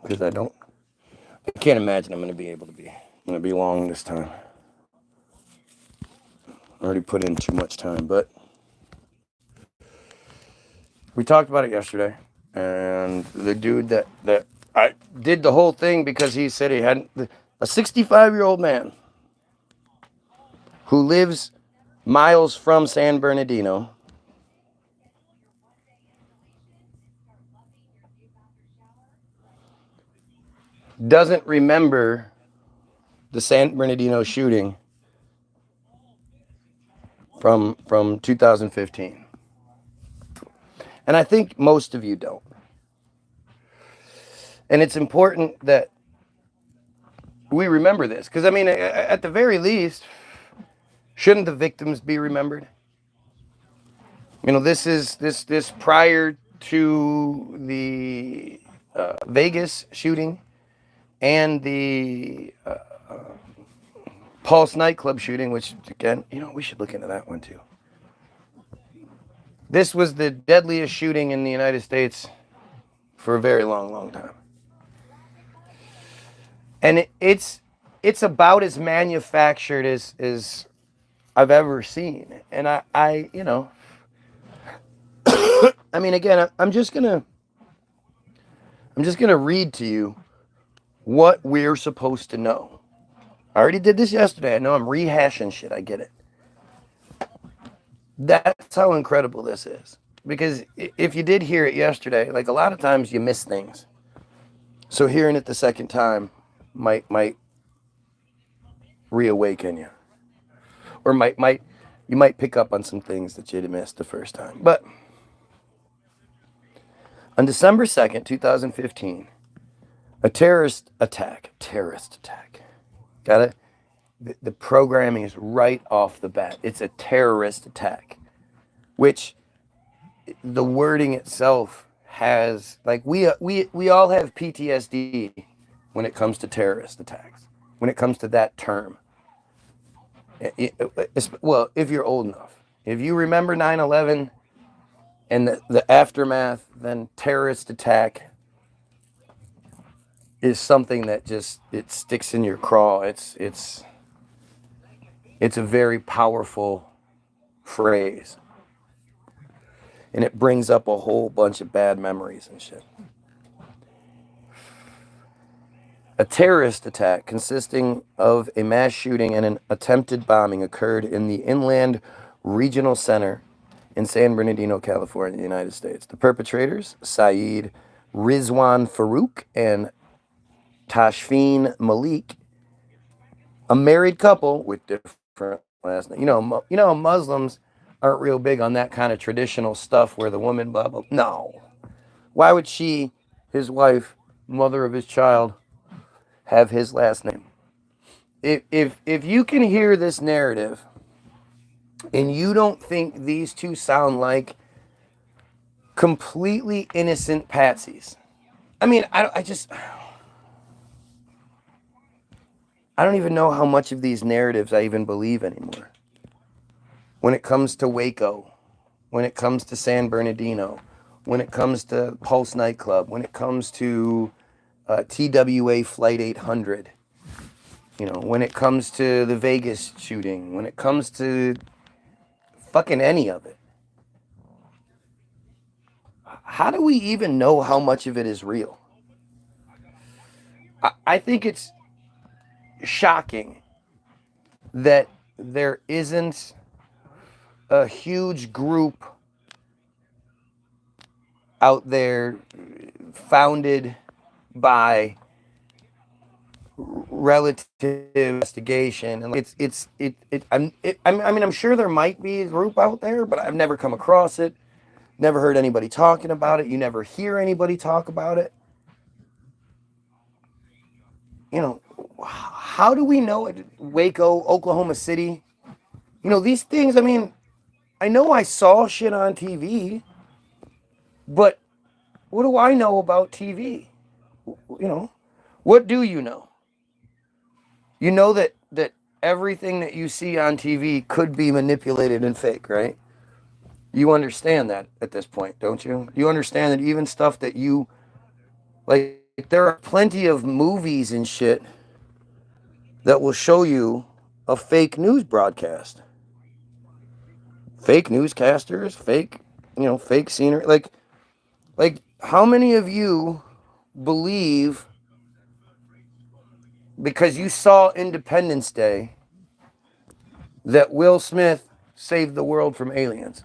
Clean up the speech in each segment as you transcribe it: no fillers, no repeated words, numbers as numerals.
because I can't imagine I'm going to be able to be. I'm going to be long this time. I already put in too much time, but we talked about it yesterday, and the dude that I did the whole thing because he said he hadn't, a 65-year-old man who lives miles from San Bernardino doesn't remember the San Bernardino shooting from 2015. And I think most of you don't. And it's important that we remember this, because I mean, at the very least, shouldn't the victims be remembered? You know, this prior to the Vegas shooting and the Pulse nightclub shooting, which again, you know, we should look into that one too. This was the deadliest shooting in the United States for a very long time. And it's about as manufactured as I've ever seen. And I you know, I mean, again, I'm just gonna read to you what we're supposed to know. I already did this yesterday. I know I'm rehashing shit. I get it. That's how incredible this is. Because if you did hear it yesterday, like a lot of times you miss things. So hearing it the second time might reawaken you. Or you might pick up on some things that you'd missed the first time. But on December 2nd, 2015, a terrorist attack. Got it? The programming is right off the bat. It's a terrorist attack, which the wording itself has, like, we all have PTSD when it comes to terrorist attacks, when it comes to that term. Well, if you're old enough, if you remember 9/11 and the aftermath, then terrorist attack is something that just, it sticks in your craw. It's a very powerful phrase. And it brings up a whole bunch of bad memories and shit. A terrorist attack consisting of a mass shooting and an attempted bombing occurred in the Inland Regional Center in San Bernardino, California, United States. The perpetrators, Saeed Rizwan Farouk and Tashfeen Malik, a married couple with different last names. You know, Muslims aren't real big on that kind of traditional stuff where the woman, blah, blah. No. Why would she, his wife, mother of his child, have his last name? If you can hear this narrative and you don't think these two sound like completely innocent patsies, I mean, I don't even know how much of these narratives I even believe anymore. When it comes to Waco, when it comes to San Bernardino, when it comes to Pulse nightclub, when it comes to TWA Flight 800, you know, when it comes to the Vegas shooting, when it comes to fucking any of it. How do we even know how much of it is real? I think it's shocking that there isn't a huge group out there founded by relative investigation, and I mean, I'm sure there might be a group out there, but I've never come across it, never heard anybody talking about it. You never hear anybody talk about it. You know, how do we know it? Waco, Oklahoma City, you know, these things, I mean, I know I saw shit on TV, but what do I know about TV? You know, what do you know? You know that everything that you see on TV could be manipulated and fake, right? You understand that at this point, don't you? You understand that even stuff that you, like there are plenty of movies and shit that will show you a fake news broadcast. Fake newscasters, fake, fake scenery. Like how many of you believe because you saw Independence Day that Will Smith saved the world from aliens?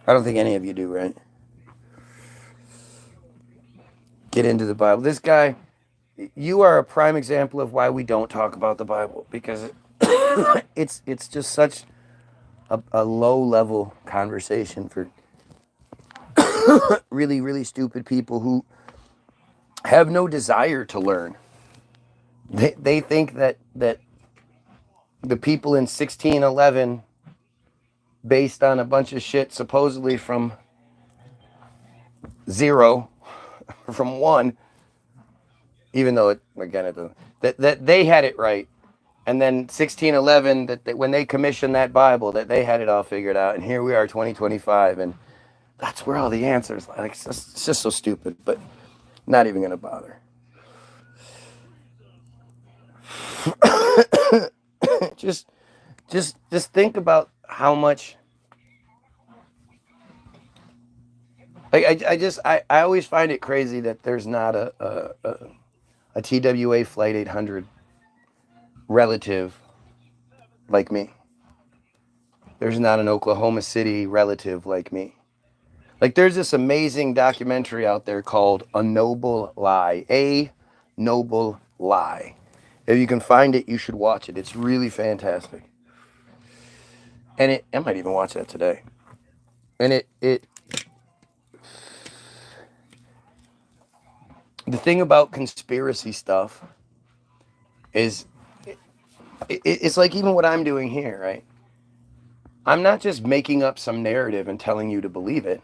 I don't think any of you do, right? Get into the Bible. This guy, you are a prime example of why we don't talk about the Bible, because it's just such a low level conversation for really, really stupid people who have no desire to learn. They think that the people in 1611, based on a bunch of shit supposedly from zero, from one, even though it doesn't, that they had it right. And then 1611, that when they commissioned that Bible, that they had it all figured out. And here we are, 2025, and that's where all the answers. Like it's just so stupid, but not even gonna bother. just think about how much. Like I always find it crazy that there's not a TWA Flight 800 relative like me. There's not an Oklahoma City relative like me. Like there's this amazing documentary out there called A Noble Lie. A Noble Lie. If you can find it, you should watch it. It's really fantastic. And I might even watch that today. And the thing about conspiracy stuff is it's like even what I'm doing here, right? I'm not just making up some narrative and telling you to believe it.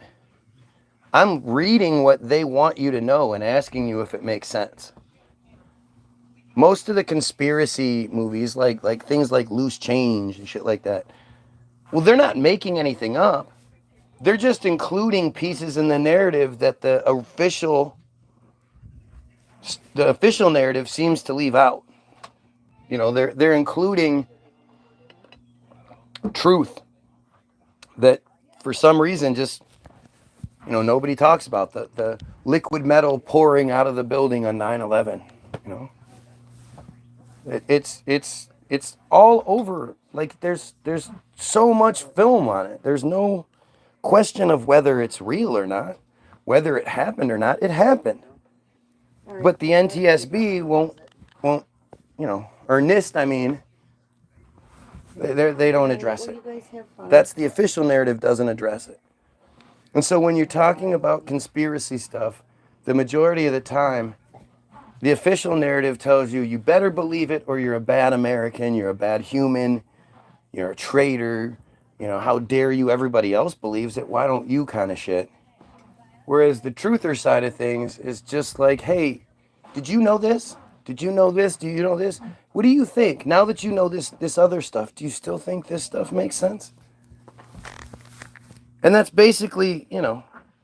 I'm reading what they want you to know and asking you if it makes sense. Most of the conspiracy movies, like things like Loose Change and shit like that, well, they're not making anything up. They're just including pieces in the narrative that the official narrative seems to leave out. They're including truth that for some reason just nobody talks about. The liquid metal pouring out of the building on 9/11. It's all over. Like there's so much film on it. There's no question of whether it's real or not, whether it happened or not. It happened. But the NTSB won't, or NIST, I mean, they don't address it. That's the official narrative doesn't address it. And so when you're talking about conspiracy stuff, the majority of the time, the official narrative tells you better believe it or you're a bad American, you're a bad human, you're a traitor, how dare you, everybody else believes it, why don't you kind of shit. Whereas the truther side of things is just like, hey, did you know this? Did you know this? Do you know this? What do you think? Now that you know this other stuff, do you still think this stuff makes sense? And that's basically,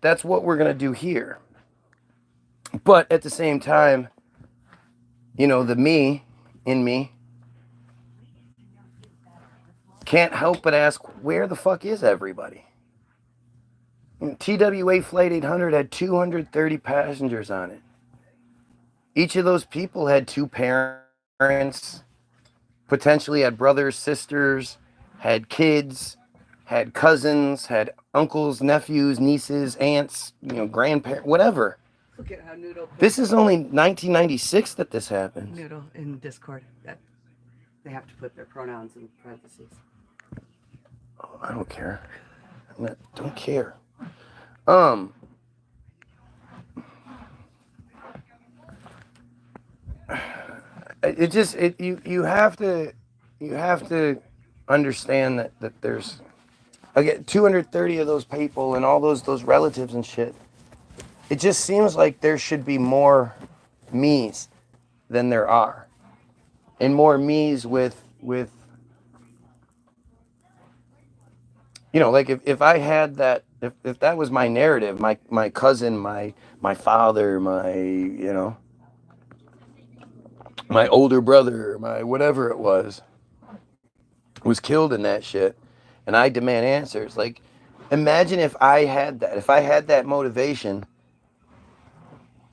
that's what we're going to do here. But at the same time, the me in me can't help but ask, where the fuck is everybody? TWA Flight 800 had 230 passengers on it. Each of those people had two parents, potentially had brothers, sisters, had kids, had cousins, had uncles, nephews, nieces, aunts, grandparents, whatever. Look at how Noodle. This is only 1996 that this happened. Noodle in Discord that they have to put their pronouns in parentheses. Oh, I don't care. Don't care. You have to understand that there's again 230 of those people and all those relatives and shit. It just seems like there should be more me's than there are, and more me's with like if if that was my narrative, my cousin, my father, my, you know, my older brother, my whatever it was killed in that shit, and I demand answers. Like, imagine if I had that. If I had that motivation,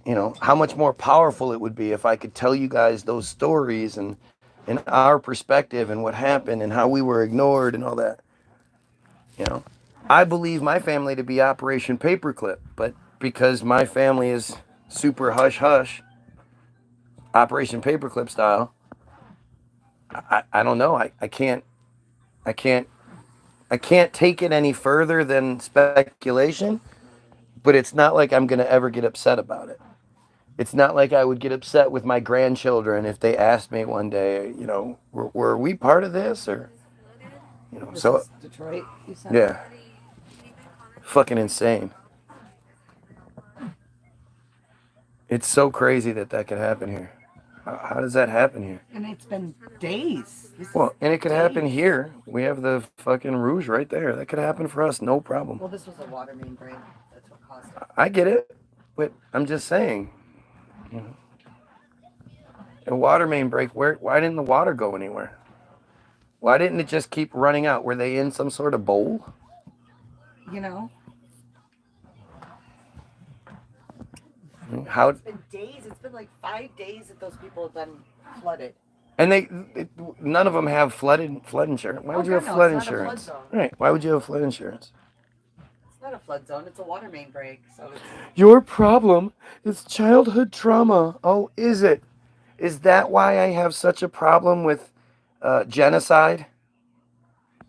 you know, how much more powerful it would be if I could tell you guys those stories and our perspective and what happened and how we were ignored and all that. You know, I believe my family to be Operation Paperclip, but because my family is super hush hush, Operation Paperclip style, I don't know. I can't I can't take it any further than speculation, but it's not like I'm gonna ever get upset about it. It's not like I would get upset with my grandchildren if they asked me one day, you know, were we part of this, or, you know, This so is Detroit, you said? yeah, fucking insane. It's so crazy that that could happen here. How does that happen here? And it's been days. Well, and it could happen here. We have the fucking Rouge right there. That could happen for us, no problem. Well, this was a water main break. That's what caused it. I get it, but I'm just saying, you know, a water main break. Why didn't the water go anywhere? Why didn't it just keep running out? Were they in some sort of bowl? You know? How? It's been days. It's been like 5 days that those people have been flooded. And none of them have flood insurance. Why would you have flood insurance? Right. Why would you have flood insurance? It's not a flood zone. It's a water main break. So it's... Your problem is childhood trauma. Oh, is it? Is that why I have such a problem with genocide?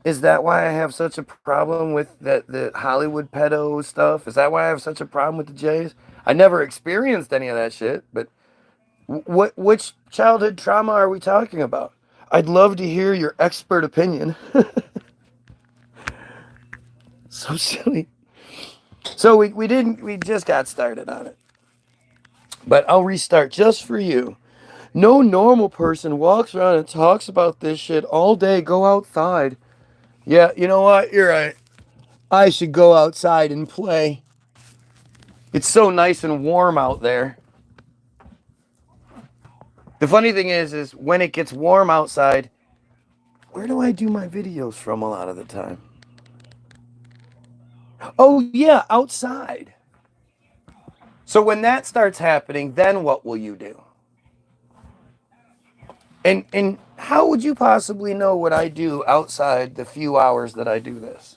Is that why I have such a problem with the Hollywood pedo stuff? Is that why I have such a problem with the Jays? I never experienced any of that shit, but which childhood trauma are we talking about? I'd love to hear your expert opinion. So silly. So we just got started on it. But I'll restart just for you. No normal person walks around and talks about this shit all day. Go outside. Yeah, you know what? You're right. I should go outside and play. It's so nice and warm out there. The funny thing is when it gets warm outside, where do I do my videos from a lot of the time? Oh yeah, outside. So when that starts happening, then what will you do? And how would you possibly know what I do outside the few hours that I do this?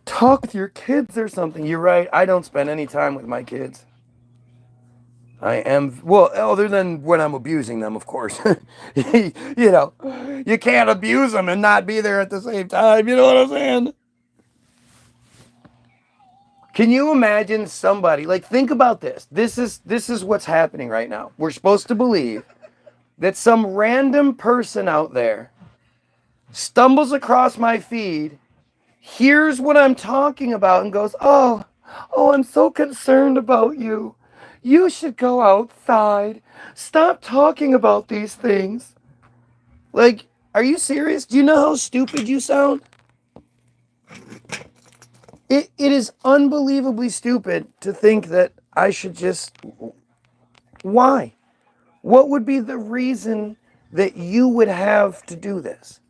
Talk with your kids or something. You're right. I don't spend any time with my kids. I am, well, other than when I'm abusing them, of course. You know, you can't abuse them and not be there at the same time. You know what I'm saying? Can you imagine somebody, like, think about this. This is what's happening right now. We're supposed to believe that some random person out there stumbles across my feed, hears what I'm talking about, and goes, oh, I'm so concerned about you. You should go outside. Stop talking about these things. Like, are you serious? Do you know how stupid you sound? It is unbelievably stupid to think that I should just... Why? What would be the reason that you would have to do this?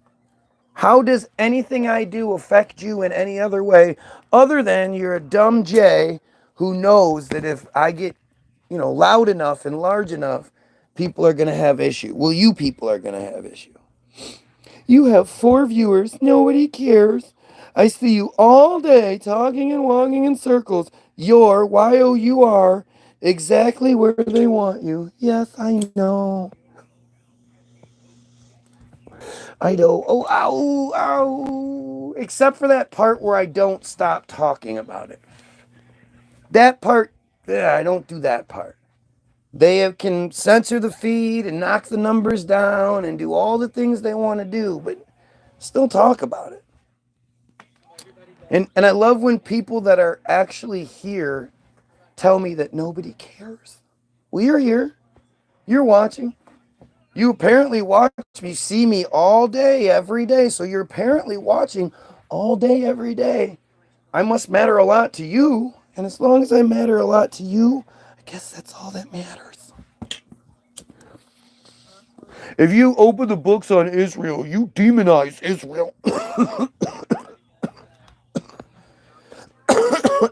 How does anything I do affect you in any other way other than you're a dumb Jay who knows that if I get, you know, loud enough and large enough, people are going to have issue. Well, you people are going to have issue. You have 4 viewers. Nobody cares. I see you all day talking and walking in circles. You're, Y-O-U-R, exactly where they want you. Yes, I know. I know. Oh, ow, ow. Except for that part where I don't stop talking about it. That part, I don't do that part. They can censor the feed and knock the numbers down and do all the things they want to do, but still talk about it. And I love when people that are actually here tell me that nobody cares. Well, you're here. You're watching. You apparently watch me, see me all day, every day. So you're apparently watching all day, every day. I must matter a lot to you. And as long as I matter a lot to you, I guess that's all that matters. If you open the books on Israel, you demonize Israel.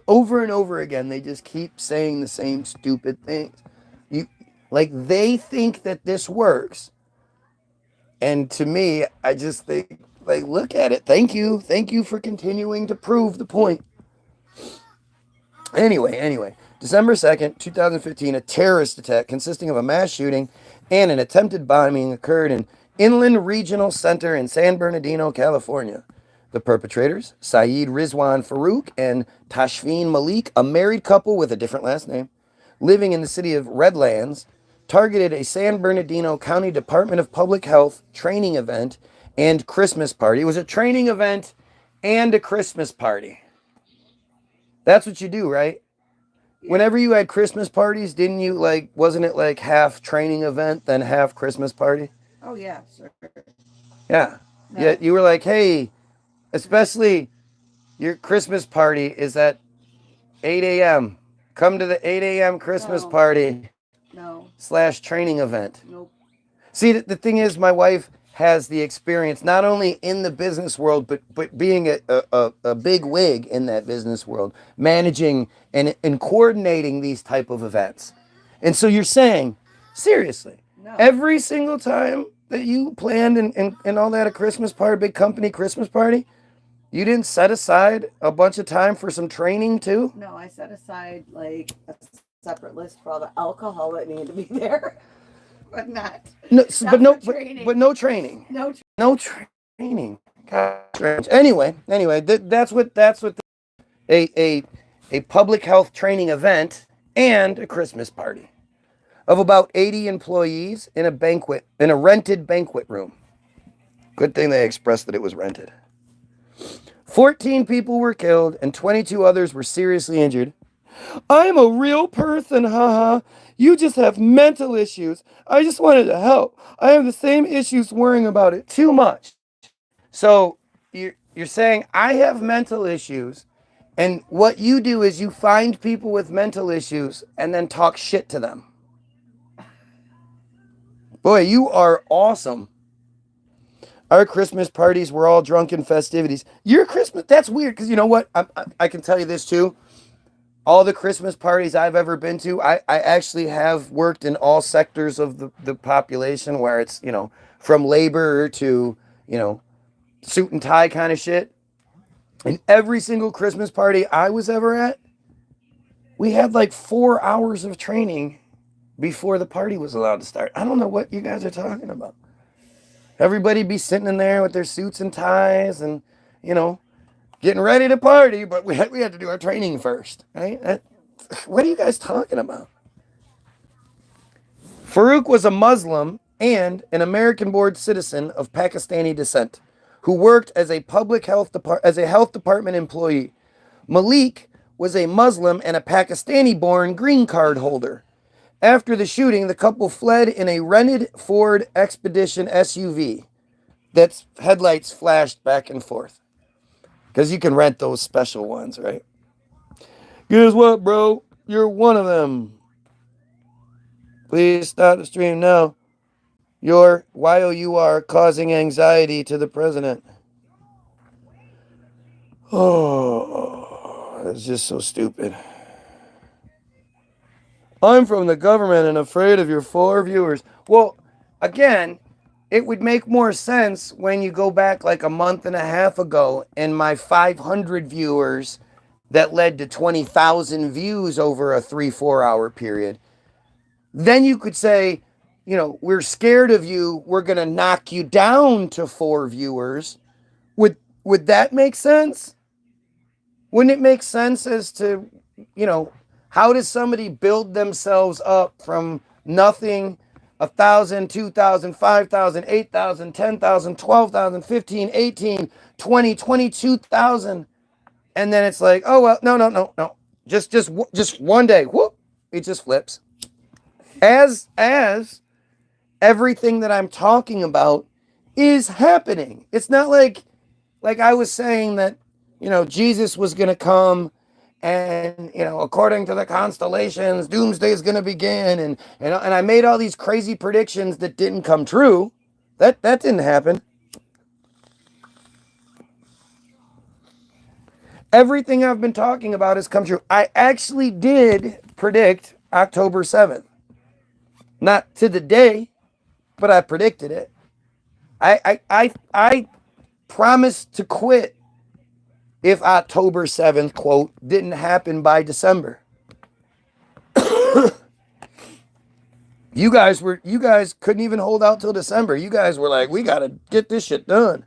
Over and over again, they just keep saying the same stupid things. They think that this works. And to me, I just think, look at it. Thank you. Thank you for continuing to prove the point. Anyway, December 2nd, 2015, a terrorist attack consisting of a mass shooting and an attempted bombing occurred in Inland Regional Center in San Bernardino, California. The perpetrators, Saeed Rizwan Farouk and Tashfeen Malik, a married couple with a different last name, living in the city of Redlands, targeted a San Bernardino County Department of Public Health training event and Christmas party. It was a training event and a Christmas party. That's what you do, right? Yeah. Whenever you had Christmas parties, didn't you, wasn't it like half training event, then half Christmas party? Oh, yeah, sure. Yeah. No. Yeah, you were like, hey, especially your Christmas party is at 8 a.m. Come to the 8 a.m. Christmas party. No. / training event. Nope. See, the thing is, my wife has the experience not only in the business world, but being a big wig in that business world, managing and coordinating these type of events. And so you're saying, seriously, every single time that you planned and all that a Christmas party, big company Christmas party, you didn't set aside a bunch of time for some training too? No, I set aside a separate list for all the alcohol that needed to be there. But not no training. No training. God, anyway, that's what a public health training event and a Christmas party of about 80 employees in a rented banquet room. Good thing they expressed that it was rented. 14 people were killed and 22 others were seriously injured. I'm a real person, haha. You just have mental issues. I just wanted to help. I have the same issues worrying about it too much. So you're saying I have mental issues, and what you do is you find people with mental issues and then talk shit to them. Boy, you are awesome. Our Christmas parties were all drunken festivities. Your Christmas, that's weird, because you know what? I can tell you this too. All the Christmas parties I've ever been to, I actually have worked in all sectors of the population where it's, from labor to, suit and tie kind of shit. And every single Christmas party I was ever at, we had 4 hours of training before the party was allowed to start. I don't know what you guys are talking about. Everybody be sitting in there with their suits and ties and, getting ready to party, but we had to do our training first, right? What are you guys talking about? Farouk was a Muslim and an American-born citizen of Pakistani descent who worked as a health department employee. Malik was a Muslim and a Pakistani-born green card holder. After the shooting, the couple fled in a rented Ford Expedition SUV that's headlights flashed back and forth. Because you can rent those special ones, right? Guess what, bro? You're one of them. Please stop the stream now. While you are causing anxiety to the president. Oh, it's just so stupid. I'm from the government and afraid of your 4 viewers. Well, again, it would make more sense when you go back a month and a half ago and my 500 viewers that led to 20,000 views over a 3-4 hour period. Then you could say, we're scared of you. We're going to knock you down to 4 viewers. Would that make sense? Wouldn't it make sense as to, how does somebody build themselves up from nothing, 1,000, 2,000, 5,000, 8,000, 10,000, 12,000, 15, 18, 20, 22,000. And then it's oh, well, no. Just one day, whoop, it just flips. As everything that I'm talking about is happening. It's not like like I was saying that, Jesus was going to come and, according to the constellations, doomsday is going to begin. And I made all these crazy predictions that didn't come true. That didn't happen. Everything I've been talking about has come true. I actually did predict October 7th. Not to the day, but I predicted it. I promised to quit if October 7th, quote, didn't happen by December. You guys couldn't even hold out till December. You guys were like, we got to get this shit done.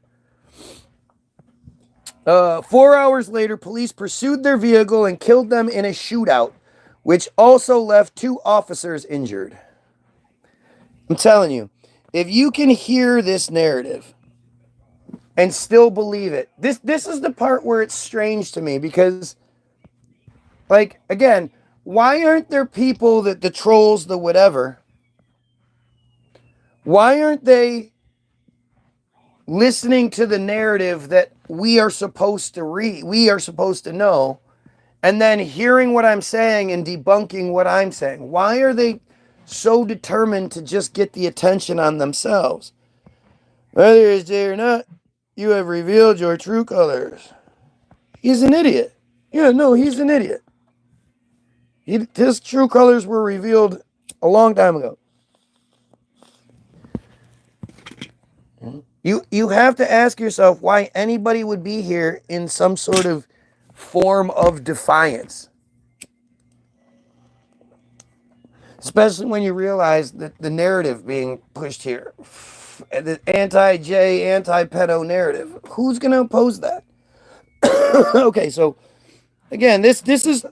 4 hours later, police pursued their vehicle and killed them in a shootout, which also left 2 officers injured. I'm telling you, if you can hear this narrative and still believe it, this is the part where it's strange to me because, like, again, why aren't there people that the trolls, the whatever, why aren't they listening to the narrative that we are supposed to read, we are supposed to know, and then hearing what I'm saying and debunking what I'm saying? Why are they so determined to just get the attention on themselves? Whether it's there or not, you have revealed your true colors. He's an idiot. Yeah, no, he's an idiot. His true colors were revealed a long time ago. You have to ask yourself why anybody would be here in some sort of form of defiance. Especially when you realize that the narrative being pushed here, the anti-J, anti-pedo narrative, who's going to oppose that? Okay, so again, this is,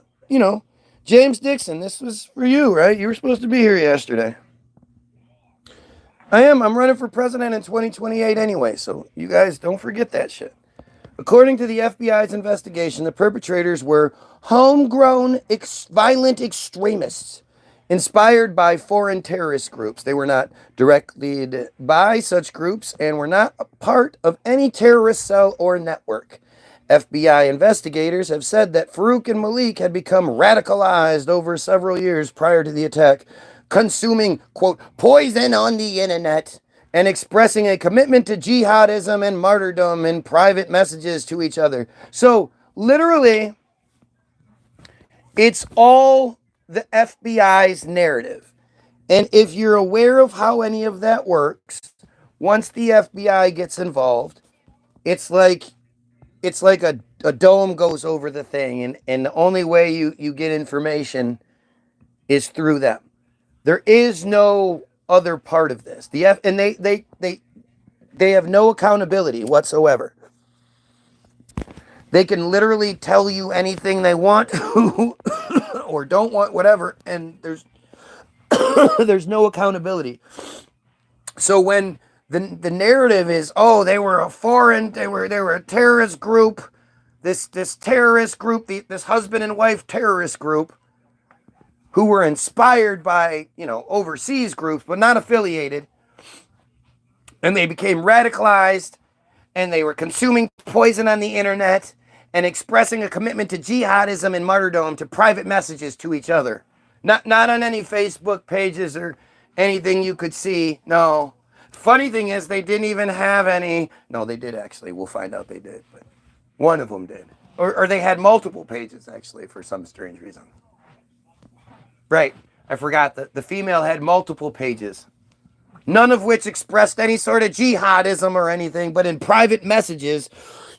James Dixon, this was for you, right? You were supposed to be here yesterday. I'm running for president in 2028 anyway, so you guys don't forget that shit. According to the FBI's investigation, the perpetrators were homegrown violent extremists inspired by foreign terrorist groups. They were not directly led by such groups and were not a part of any terrorist cell or network. FBI investigators have said that Farouk and Malik had become radicalized over several years prior to the attack, consuming, quote, poison on the internet and expressing a commitment to jihadism and martyrdom in private messages to each other. So, literally, it's all the FBI's narrative. And if you're aware of how any of that works, once the FBI gets involved, it's like a dome goes over the thing, and the only way you get information is through them. There is no other part of this. They have no accountability whatsoever. They can literally tell you anything they want to or don't want, whatever, and there's no accountability. So when the narrative is, oh, they were a terrorist group, this terrorist group, this husband and wife terrorist group, who were inspired by, overseas groups, but not affiliated. And they became radicalized, and they were consuming poison on the internet and expressing a commitment to jihadism and martyrdom to private messages to each other. Not on any Facebook pages or anything you could see. No. Funny thing is, they didn't even have any. No, they did actually. We'll find out they did. But one of them did. Or they had multiple pages, actually, for some strange reason. Right. I forgot that the female had multiple pages, none of which expressed any sort of jihadism or anything, but in private messages,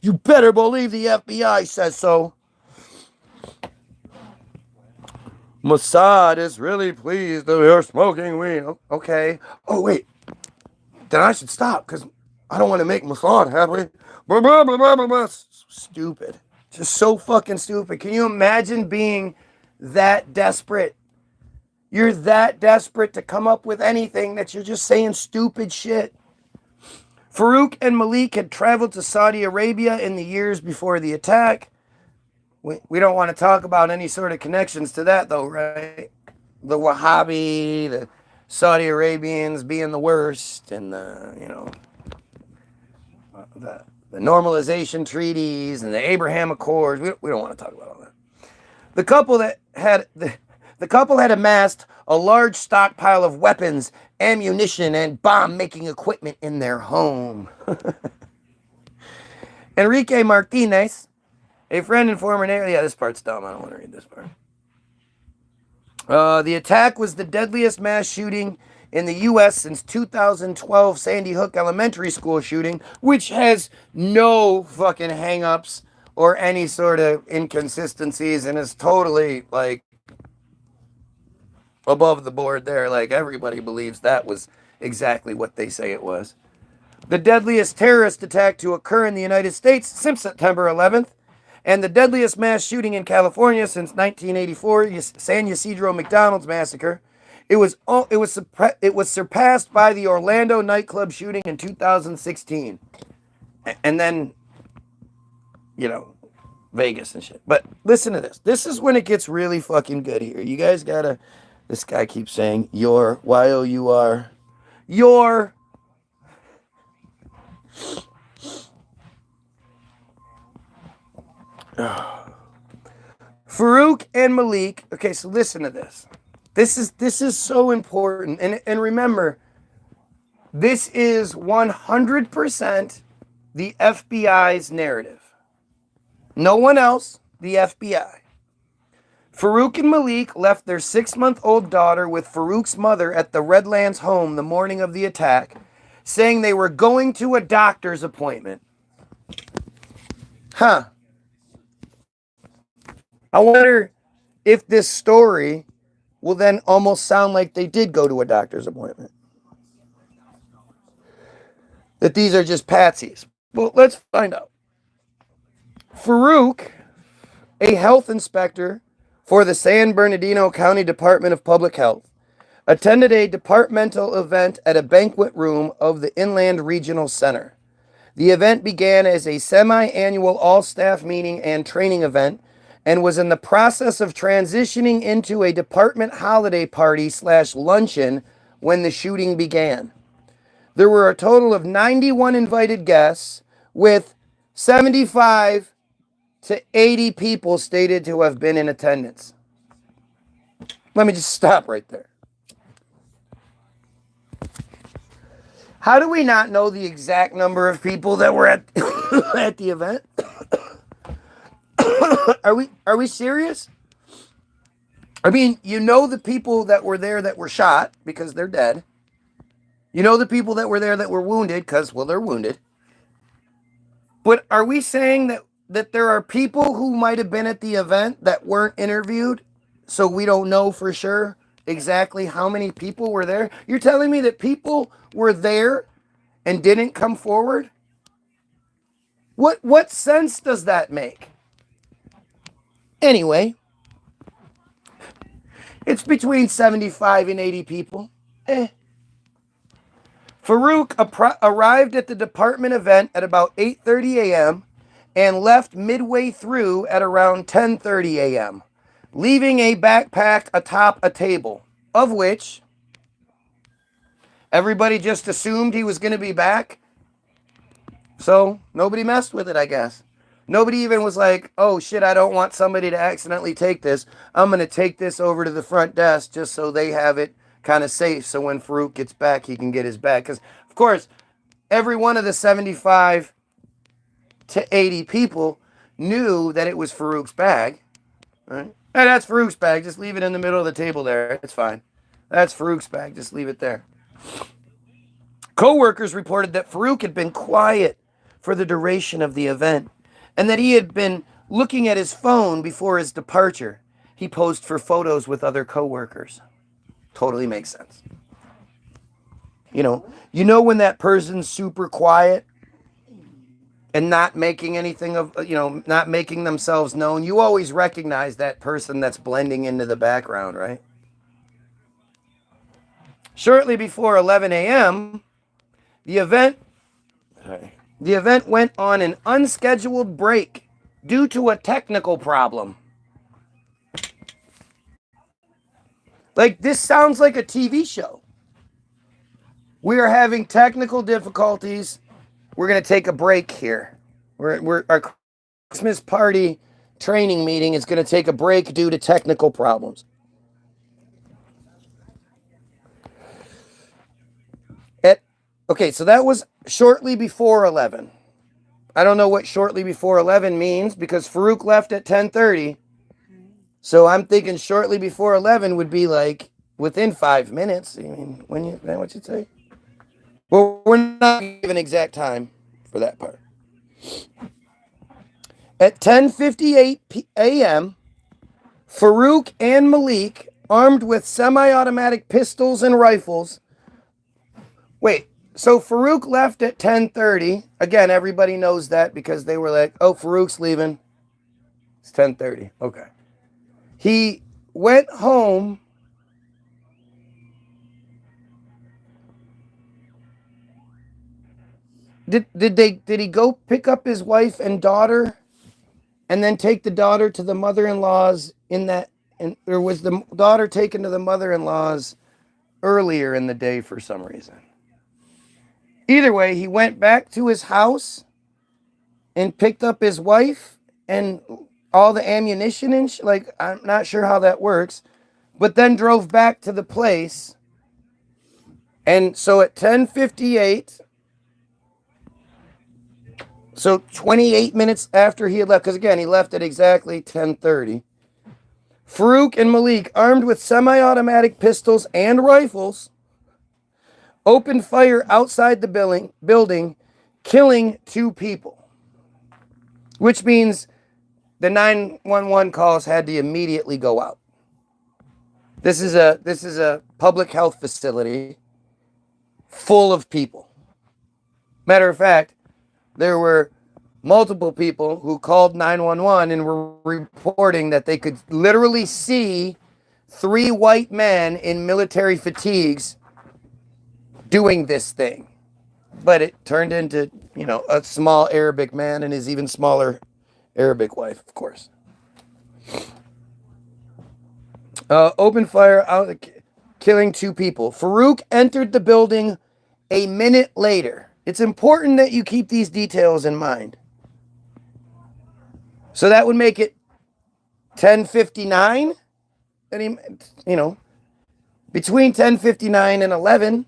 you better believe the FBI says so. Mossad is really pleased that you're smoking weed. Okay. Oh, wait. Then I should stop because I don't want to make Mossad happy. Blah, blah, blah, blah, blah, blah. Stupid. Just so fucking stupid. Can you imagine being that desperate? You're that desperate to come up with anything that you're just saying stupid shit. Farouk and Malik had traveled to Saudi Arabia in the years before the attack. We don't want to talk about any sort of connections to that, though, right? The Wahhabi, the Saudi Arabians being the worst, and the the normalization treaties and the Abraham Accords. We don't want to talk about all that. The couple had amassed a large stockpile of weapons, ammunition, and bomb-making equipment in their home. Enrique Martinez, a friend and former neighbor. Yeah, this part's dumb. I don't want to read this part. The attack was the deadliest mass shooting in the U.S. since 2012 Sandy Hook Elementary School shooting, which has no fucking hang-ups or any sort of inconsistencies and is totally, like, above the board there. Like, everybody believes that was exactly what they say it was. The deadliest terrorist attack to occur in the United States since September 11th, and the deadliest mass shooting in California since 1984, San Ysidro McDonald's massacre. It was surpassed by the Orlando nightclub shooting in 2016. And then, Vegas and shit. But listen to this. This is when it gets really fucking good here. You guys gotta, this guy keeps saying, your, Y-O-U-R, your. Farouk and Malik. Okay, so listen to this. This is so important. And remember, this is 100% the FBI's narrative. No one else, the FBI. Farouk and Malik left their 6-month-old daughter with Farouk's mother at the Redlands home the morning of the attack, saying they were going to a doctor's appointment. Huh. I wonder if this story will then almost sound like they did go to a doctor's appointment. That these are just patsies. Well, let's find out. Farouk, a health inspector for the San Bernardino County Department of Public Health, attended a departmental event at a banquet room of the Inland Regional Center. The event began as a semi-annual all-staff meeting and training event and was in the process of transitioning into a department holiday party / luncheon when the shooting began. There were a total of 91 invited guests, with 75 to 80 people stated to have been in attendance. Let me just stop right there. How do we not know the exact number of people that were at at the event? Are we serious? I mean, the people that were there that were shot because they're dead. The people that were there that were wounded because, well, they're wounded. But are we saying that there are people who might have been at the event that weren't interviewed, so we don't know for sure exactly how many people were there? You're telling me that people were there and didn't come forward? What sense does that make? Anyway, it's between 75 and 80 people. Farouk arrived at the department event at about 8:30 a.m. and left midway through at around 10:30 a.m., leaving a backpack atop a table, of which everybody just assumed he was going to be back. So nobody messed with it, I guess. Nobody even was like, oh shit, I don't want somebody to accidentally take this. I'm going to take this over to the front desk just so they have it kind of safe, so when Farouk gets back, he can get his bag. Because, of course, every one of the 75 to 80 people knew that it was Farouk's bag. Right? Hey, that's Farouk's bag. Just leave it in the middle of the table there. It's fine. That's Farouk's bag. Just leave it there. Co-workers reported that Farouk had been quiet for the duration of the event and that he had been looking at his phone before his departure. He posed for photos with other co-workers. Totally makes sense. You know when that person's super quiet and not making anything of, not making themselves known, you always recognize that person that's blending into the background, right? Shortly before 11 a.m., the event went on an unscheduled break due to a technical problem. Like, this sounds like a TV show. We are having technical difficulties. We're going to take a break here. Our Christmas party training meeting is going to take a break due to technical problems. Okay, so that was shortly before 11. I don't know what shortly before 11 means because Farouk left at 10:30. So I'm thinking shortly before 11 would be like within 5 minutes. I mean, what you say? Well, we're not giving exact time for that part. At 10:58 a.m., Farouk and Malik, armed with semi-automatic pistols and rifles. Wait, so Farouk left at 10:30. Again, everybody knows that because they were like, oh, Farouk's leaving. It's 10:30. Okay. He went home. Did he go pick up his wife and daughter and then take the daughter to the mother-in-law's or was the daughter taken to the mother-in-law's earlier in the day for some reason? Either way, he went back to his house and picked up his wife and all the ammunition and I'm not sure how that works, but then drove back to the place. And so at 10:58, so 28 minutes after he had left, because again, he left at exactly 10:30, Farouk and Malik, armed with semi-automatic pistols and rifles, opened fire outside the building, killing 2 people. Which means the 911 calls had to immediately go out. This is a public health facility full of people. Matter of fact, there were multiple people who called 911 and were reporting that they could literally see 3 white men in military fatigues doing this thing. But it turned into, a small Arabic man and his even smaller Arabic wife, of course. Open fire out, killing 2 people. Farouk entered the building a minute later. It's important that you keep these details in mind. So that would make it 10:59. And between 10:59 and 11.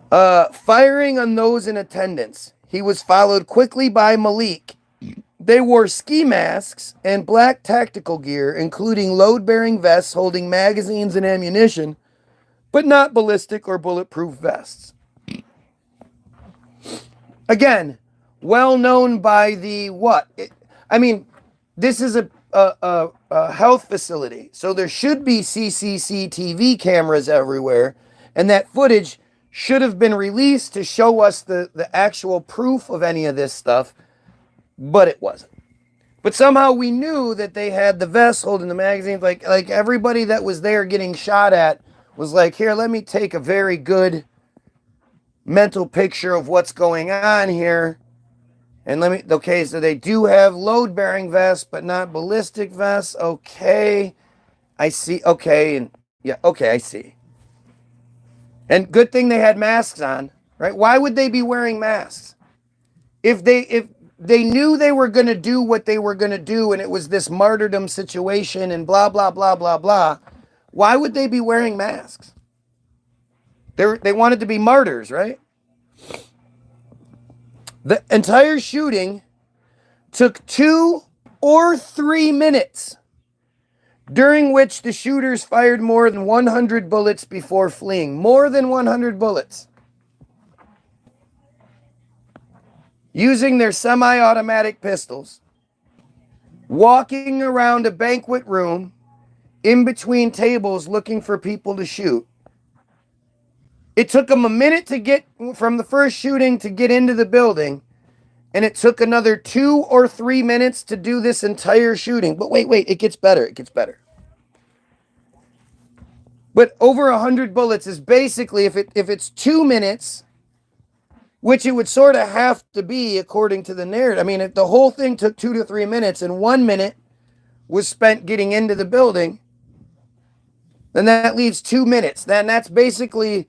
Firing on those in attendance. He was followed quickly by Malik. They wore ski masks and black tactical gear, including load-bearing vests holding magazines and ammunition, but not ballistic or bulletproof vests. Again, well known by the what? This is a health facility, so there should be CCTV cameras everywhere, and that footage should have been released to show us the actual proof of any of this stuff, but it wasn't. But somehow we knew that they had the vests holding the magazines, like everybody that was there getting shot at was like, here, let me take a very good mental picture of what's going on here. And okay, so they do have load-bearing vests, but not ballistic vests. Okay, I see. Okay, and yeah, okay, I see. And good thing they had masks on, right? Why would they be wearing masks? If they knew they were going to do what they were going to do and it was this martyrdom situation and blah, blah, blah, blah, blah, why would they be wearing masks? They wanted to be martyrs, right? The entire shooting took 2 or 3 minutes, during which the shooters fired more than 100 bullets before fleeing. More than 100 bullets. Using their semi-automatic pistols, walking around a banquet room in between tables looking for people to shoot. It took them a minute to get from the first shooting to get into the building, and it took another 2 or 3 minutes to do this entire shooting. But wait, it gets better. It gets better. But over 100 bullets is basically, if it's 2 minutes, which it would sort of have to be according to the narrative. If the whole thing took 2 to 3 minutes and 1 minute was spent getting into the building, then that leaves 2 minutes. Then that's basically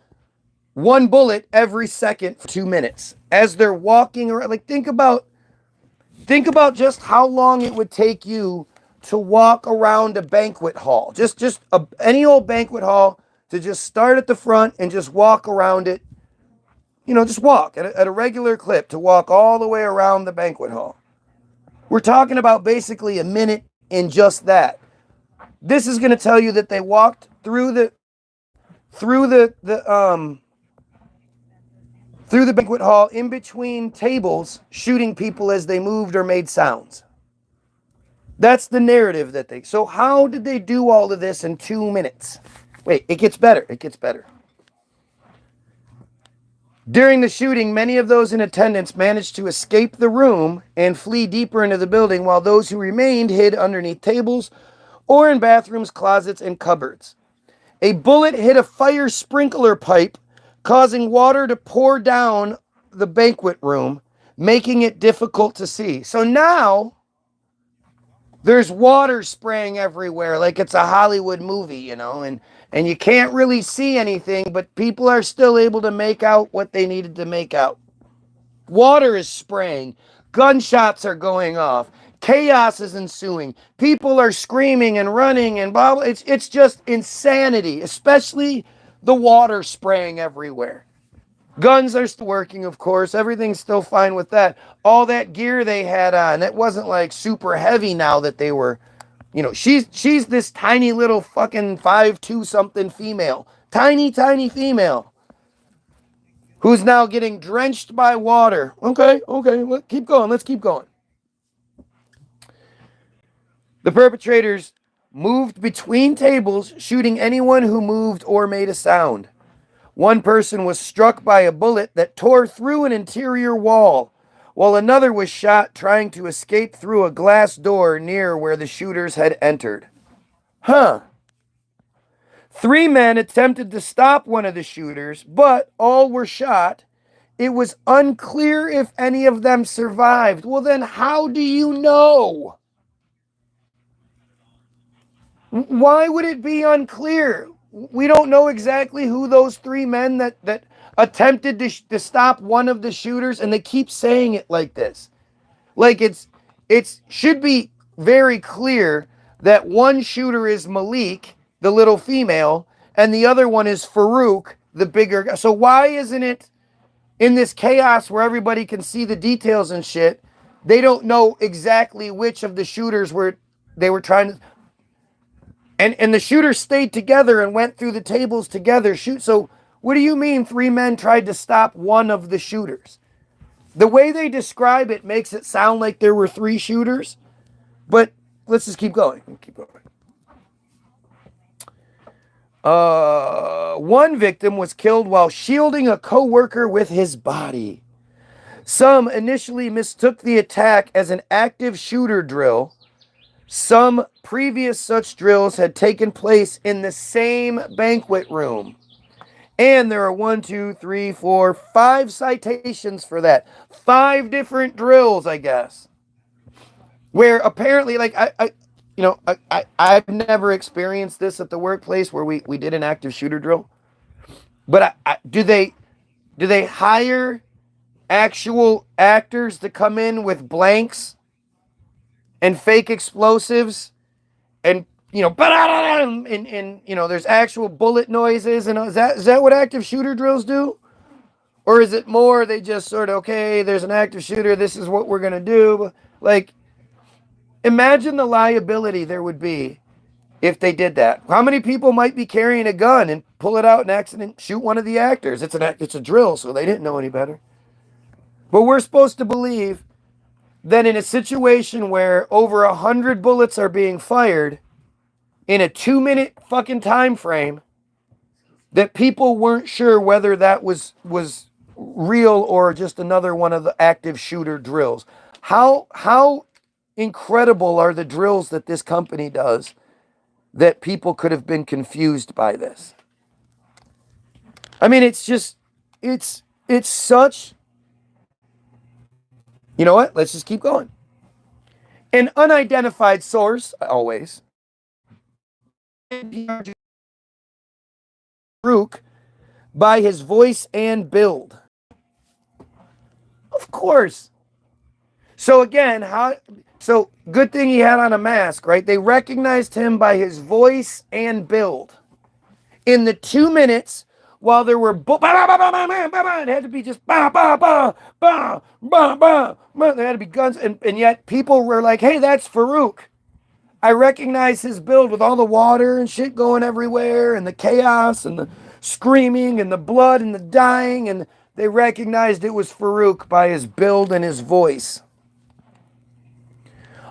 one bullet every second for 2 minutes as they're walking around. Like, think about just how long it would take you to walk around a banquet hall. Just any old banquet hall, to just start at the front and just walk around it. Just walk at a regular clip, to walk all the way around the banquet hall. We're talking about basically a minute in just that. This is going to tell you that they walked through the banquet hall in between tables, shooting people as they moved or made sounds. That's the narrative that they... So how did they do all of this in 2 minutes? Wait, it gets better. It gets better. During the shooting, many of those in attendance managed to escape the room and flee deeper into the building, while those who remained hid underneath tables or in bathrooms, closets, and cupboards. A bullet hit a fire sprinkler pipe, causing water to pour down the banquet room, making it difficult to see. So now there's water spraying everywhere like it's a Hollywood movie, and you can't really see anything, but people are still able to make out what they needed to make out. Water is spraying. Gunshots are going off. Chaos is ensuing. People are screaming and running and blah, blah. It's just insanity, especially the water spraying everywhere. Guns are still working, of course. Everything's still fine with that. All that gear they had on, that wasn't like super heavy now that they were, she's this tiny little fucking 5'2" something female. Tiny female. Who's now getting drenched by water. Okay, let's keep going. The perpetrators moved between tables, shooting anyone who moved or made a sound. One person was struck by a bullet that tore through an interior wall, while another was shot trying to escape through a glass door near where the shooters had entered. 3 men attempted to stop one of the shooters, but all were shot. It was unclear if any of them survived. Well, then how do you know? Why would it be unclear? We don't know exactly who those 3 men that attempted to stop one of the shooters, and they keep saying it like this. Like it should be very clear that one shooter is Malik, the little female, and the other one is Farouk, the bigger guy. So why isn't it in this chaos where everybody can see the details and shit, they don't know exactly which of the shooters they were trying to... And the shooters stayed together and went through the tables together. So what do you mean 3 men tried to stop one of the shooters? The way they describe it makes it sound like there were 3 shooters. But let's just keep going. One victim was killed while shielding a co-worker with his body. Some initially mistook the attack as an active shooter drill. Some previous such drills had taken place in the same banquet room. And there are 1, 2, 3, 4, 5 citations for that. 5 different drills, I guess. Where apparently, like, I've never experienced this at the workplace where we did an active shooter drill. But do they hire actual actors to come in with blanks and fake explosives, and there's actual bullet noises, and is that what active shooter drills do? Or is it more they just sort of, okay, there's an active shooter, this is what we're gonna do? Like, imagine the liability there would be if they did that. How many people might be carrying a gun and pull it out in accident, shoot one of the actors? It's a drill, so they didn't know any better. But we're supposed to believe that in a situation where over 100 bullets are being fired in a 2-minute fucking time frame, that people weren't sure whether that was real or just another one of the active shooter drills. How incredible are the drills that this company does that people could have been confused by this? I mean, it's such... You know what? Let's just keep going. An unidentified source, always, Farouk, by his voice and build. Of course. So again, so good thing he had on a mask, right? They recognized him by his voice and build. In the 2 minutes, while there were it had to be just there had to be guns, and yet people were like, hey, that's Farouk. I recognize his build with all the water and shit going everywhere and the chaos and the screaming and the blood and the dying, and they recognized it was Farouk by his build and his voice.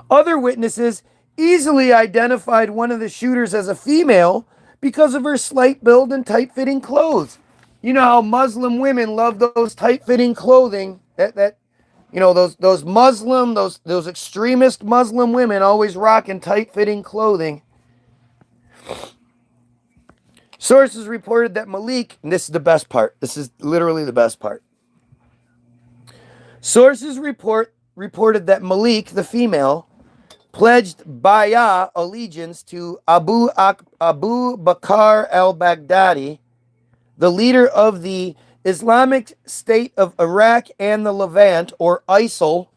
Other witnesses easily identified one of the shooters as a female because of her slight build and tight-fitting clothes. You know how Muslim women love those tight-fitting clothing, those Muslim, those extremist Muslim women always rocking tight-fitting clothing. Sources reported that Malik, and this is the best part. This is literally the best part. Sources reported that Malik, the female, pledged bay'ah allegiance to Abu Bakr al-Baghdadi, the leader of the Islamic State of Iraq and the Levant, or ISIL,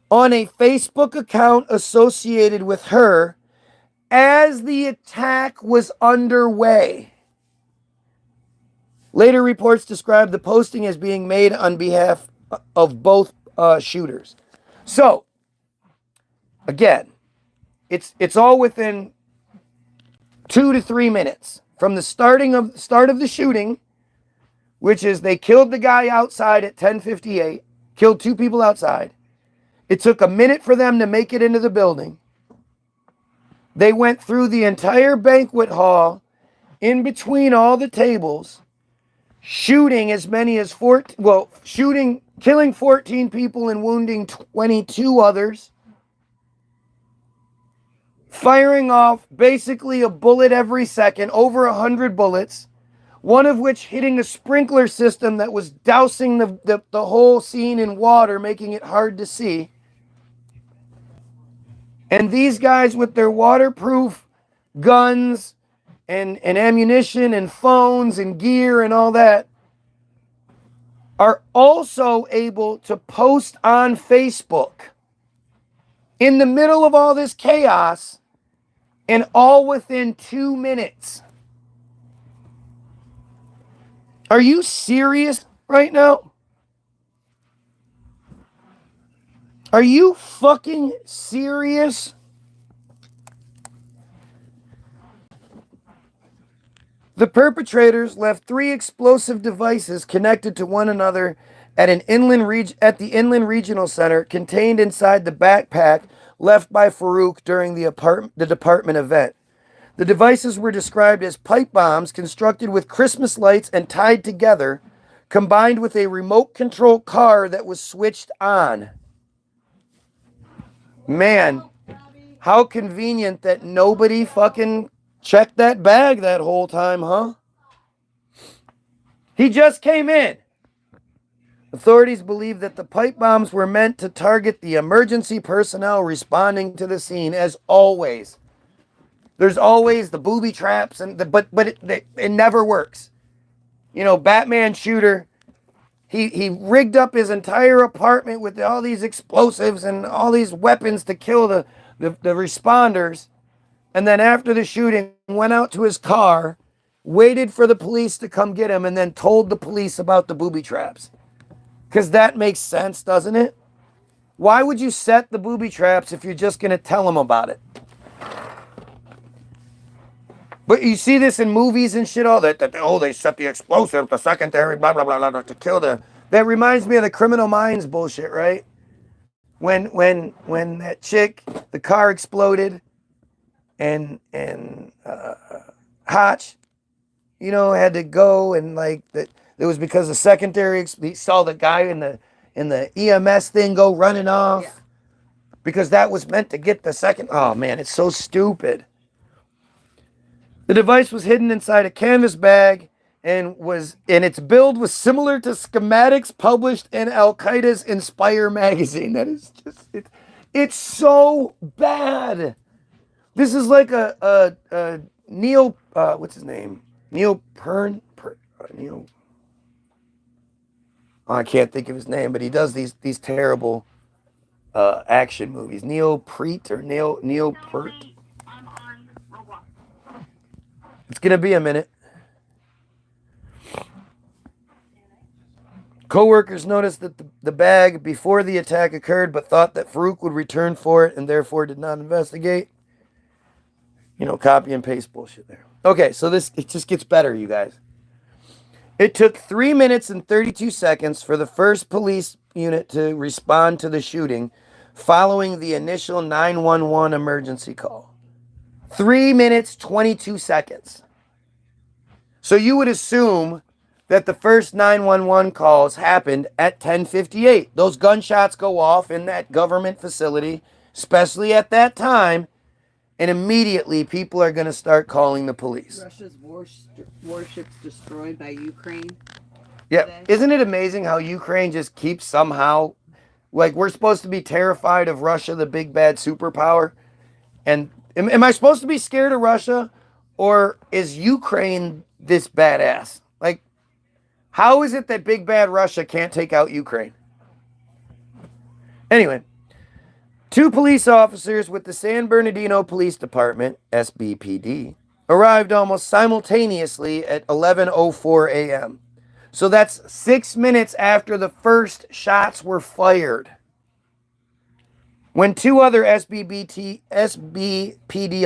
on a Facebook account associated with her as the attack was underway. Later reports described the posting as being made on behalf of both shooters. So, again, it's all within 2 to 3 minutes from the start of the shooting, which is they killed the guy outside at 10:58, killed 2 people outside. It took a minute for them to make it into the building. They went through the entire banquet hall, in between all the tables, shooting as many as killing 14 people and wounding 22 others. Firing off basically a bullet every second, over 100 bullets, one of which hitting a sprinkler system that was dousing the whole scene in water, making it hard to see. And these guys with their waterproof guns and ammunition and phones and gear and all that are also able to post on Facebook in the middle of all this chaos, and all within 2 minutes. Are you serious right now? Are you fucking serious? The perpetrators left 3 explosive devices connected to one another at the Inland Regional Center, contained inside the backpack left by Farouk during the department event. The devices were described as pipe bombs constructed with Christmas lights and tied together, combined with a remote control car that was switched on. Man, how convenient that nobody fucking checked that bag that whole time, huh? He just came in. Authorities believe that the pipe bombs were meant to target the emergency personnel responding to the scene, as always. There's always the booby traps, but it never works. You know, Batman shooter, he rigged up his entire apartment with all these explosives and all these weapons to kill the responders, and then after the shooting went out to his car, waited for the police to come get him, and then told the police about the booby traps. Because that makes sense, doesn't it? Why would you set the booby traps if you're just going to tell them about it? But you see this in movies and shit, all that they set the explosive, the secondary, blah, blah, blah, blah, to kill the... That reminds me of the Criminal Minds bullshit, right? When that chick, the car exploded, and Hotch, had to go, and like that. It was because the secondary, he saw the guy in the EMS thing go running off, because that was meant to get the second. Oh man, it's so stupid. The device was hidden inside a canvas bag, and its build was similar to schematics published in Al Qaeda's Inspire magazine. That is just it's so bad. This is like a Neil, what's his name? Neil Neil. Oh, I can't think of his name, but he does these terrible action movies. Neil Peart or Neil Peart. It's gonna be a minute. Co-workers noticed that the bag before the attack occurred, but thought that Farouk would return for it and therefore did not investigate. Copy and paste bullshit there. Okay, so it just gets better, you guys. It took 3 minutes and 32 seconds for the first police unit to respond to the shooting following the initial 911 emergency call. 3 minutes, 22 seconds. So you would assume that the first 911 calls happened at 10:58. Those gunshots go off in that government facility, especially at that time, and immediately people are going to start calling the police. Russia's warships destroyed by Ukraine. Yeah, isn't it amazing how Ukraine just keeps somehow, like, we're supposed to be terrified of Russia, the big bad superpower, and am I supposed to be scared of Russia, or is Ukraine this badass? Like, how is it that big bad Russia can't take out Ukraine? Anyway, 2 police officers with the San Bernardino Police Department, SBPD, arrived almost simultaneously at 11:04 a.m. So that's 6 minutes after the first shots were fired. When 2 other SBPD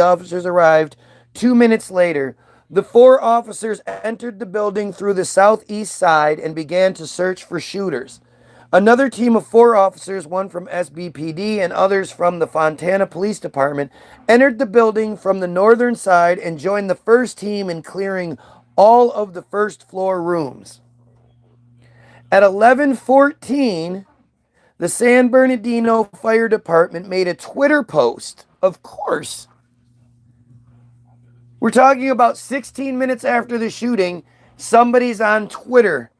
officers arrived 2 minutes later, the 4 officers entered the building through the southeast side and began to search for shooters. Another team of 4 officers, one from SBPD and others from the Fontana Police Department, entered the building from the northern side and joined the first team in clearing all of the first floor rooms. At 11:14, the San Bernardino Fire Department made a Twitter post. Of course. We're talking about 16 minutes after the shooting, somebody's on Twitter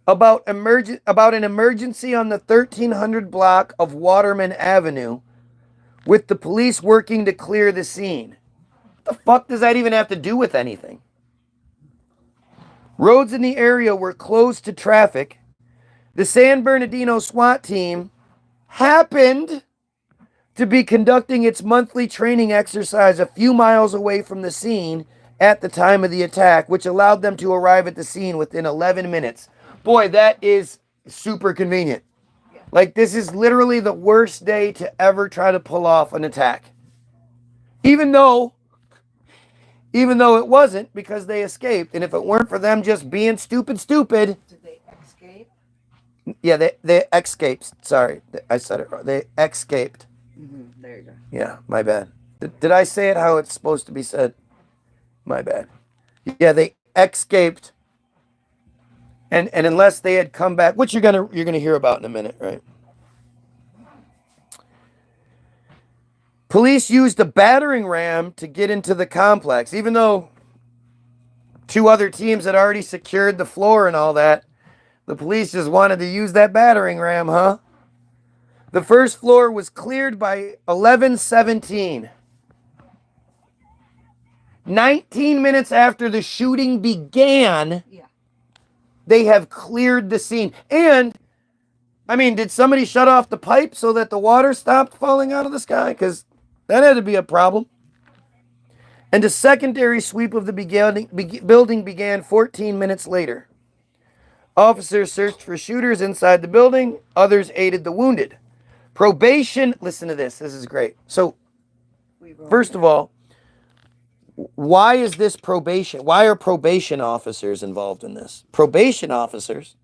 about an emergency on the 1300 block of Waterman Avenue with the police working to clear the scene. What the fuck does that even have to do with anything? Roads in the area were closed to traffic. The San Bernardino SWAT team happened to be conducting its monthly training exercise a few miles away from the scene at the time of the attack, which allowed them to arrive at the scene within 11 minutes. Boy, that is super convenient. Like, this is literally the worst day to ever try to pull off an attack. Even though it wasn't, because they escaped. And if it weren't for them just being stupid. Did they escape? Yeah, they escaped. Sorry, I said it wrong. They escaped. Mm-hmm. There you go. Yeah, my bad. Did I say it how it's supposed to be said? My bad. Yeah, they escaped. And unless they had come back, which you're gonna hear about in a minute, right? Police used a battering ram to get into the complex, even though 2 other teams had already secured the floor and all that. The police just wanted to use that battering ram, huh? The first floor was cleared by 11:17. 19 minutes after the shooting began, they have cleared the scene. And, I mean, did somebody shut off the pipe so that the water stopped falling out of the sky? Because that had to be a problem. And a secondary sweep of the building began 14 minutes later. Officers searched for shooters inside the building. Others aided the wounded. Probation, listen to this. This is great. So, first of all, why is this probation? Why are probation officers involved in this? Probation officers.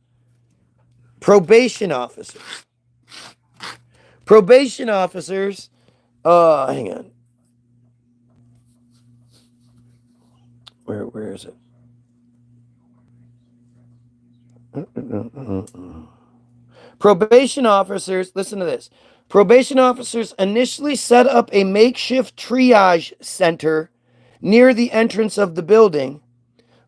Hang on. Where is it? Probation officers, listen to this. Probation officers initially set up a makeshift triage center near the entrance of the building,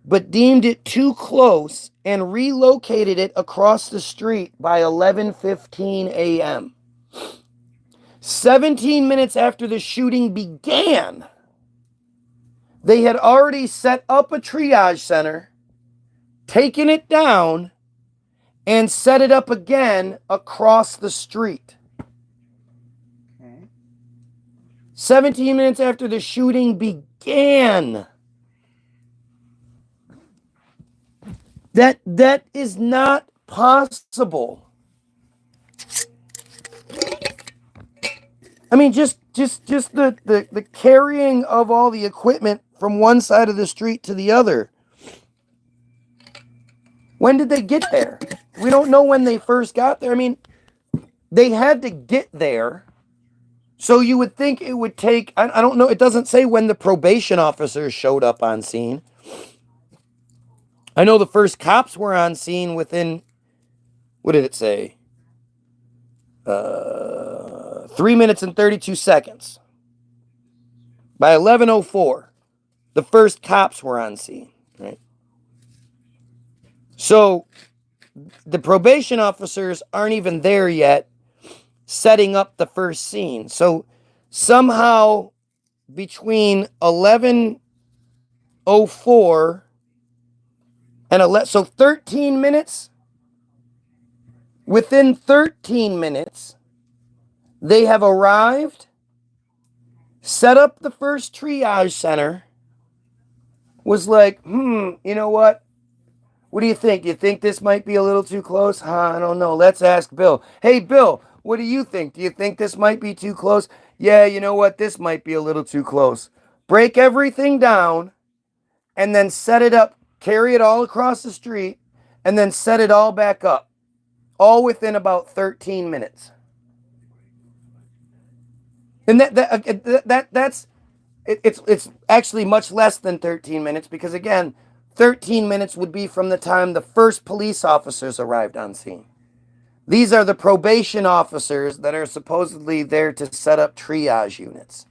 but deemed it too close and relocated it across the street by 11:15 a.m. 17 minutes after the shooting began, they had already set up a triage center taken it down, and set it up again across the street. Okay. 17 minutes after the shooting began. That is not possible. I mean, just the carrying of all the equipment from one side of the street to the other. When did they get there? We don't know when they first got there. I mean, they had to get there. So you would think it would take, I don't know, it doesn't say when the probation officers showed up on scene. I know the first cops were on scene within, what did it say? 3 minutes and 32 seconds. By 11:04, the first cops were on scene, right? So the probation officers aren't even there yet, setting up the first scene. So somehow between 11:04 and so 13 minutes, within 13 minutes, they have arrived, set up the first triage center, was like, you know what? What do you think? Do you think this might be a little too close? I don't know. Let's ask Bill. Hey, Bill, what do you think? Do you think this might be too close? Yeah, you know what? This might be a little too close. Break everything down and then set it up, carry it all across the street, and then set it all back up. All within about 13 minutes. And it's actually much less than 13 minutes because, again, 13 minutes would be from the time the first police officers arrived on scene. These are the probation officers that are supposedly there to set up triage units.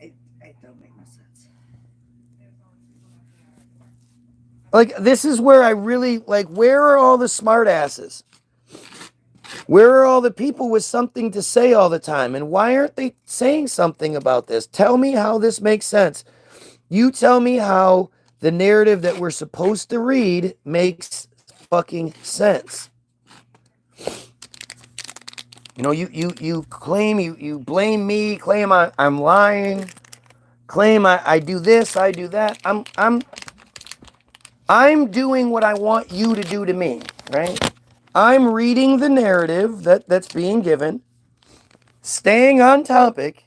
It don't make no sense. Like, this is where I really, like, where are all the smart asses? Where are all the people with something to say all the time? And why aren't they saying something about this? Tell me how this makes sense. You tell me how the narrative that we're supposed to read makes fucking sense. You know, you claim, you blame me, claim I'm lying, claim I do this, I do that. I'm doing what I want you to do to me, right? I'm reading the narrative that's being given, staying on topic,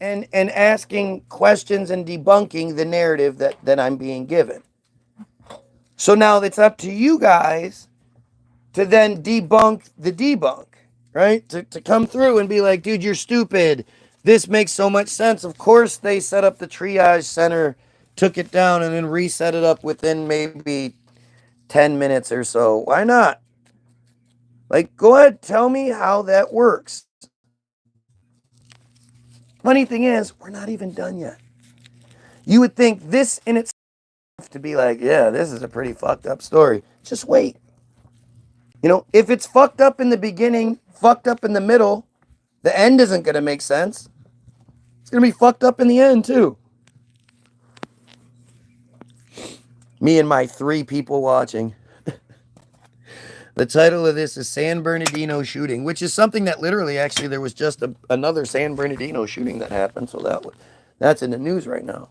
and asking questions and debunking the narrative that I'm being given. So now it's up to you guys to then debunk the debunk, right? To come through and be like, dude, you're stupid. This makes so much sense. Of course they set up the triage center, took it down, and then reset it up within maybe 10 minutes or so. Why not? Like, go ahead, tell me how that works. Funny thing is, we're not even done yet. You would think this in itself to be like, yeah, this is a pretty fucked up story. Just wait. You know, if it's fucked up in the beginning, fucked up in the middle, the end isn't going to make sense. It's going to be fucked up in the end, too. Me and my 3 people watching. The title of this is San Bernardino shooting, which is something that literally, actually, there was just another San Bernardino shooting that happened. So that's in the news right now.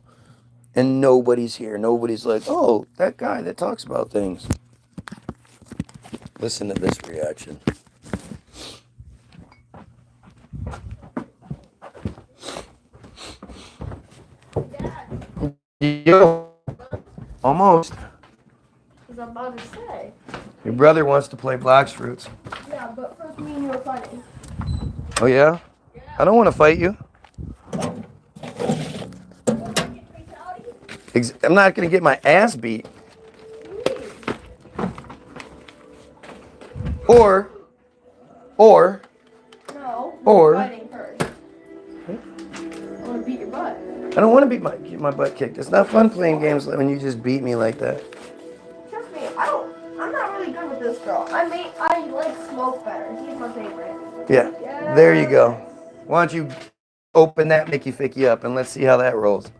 And nobody's here. Nobody's like, oh, that guy that talks about things. Listen to this reaction. Yo. Almost. I was about to say. Your brother wants to play Blocks Fruits. Yeah, but first me and you are fighting. Oh, yeah? I don't want to fight you. I'm not going to get my ass beat. Or. No. Or. Fighting first. I want to beat your butt. I don't want to get my butt kicked. It's not fun playing games when you just beat me like that. Trust me, I'm not really good with this girl. I like Smoke better. He's my favorite. Yeah. There you go. Why don't you open that Mickey Ficky up and let's see how that rolls.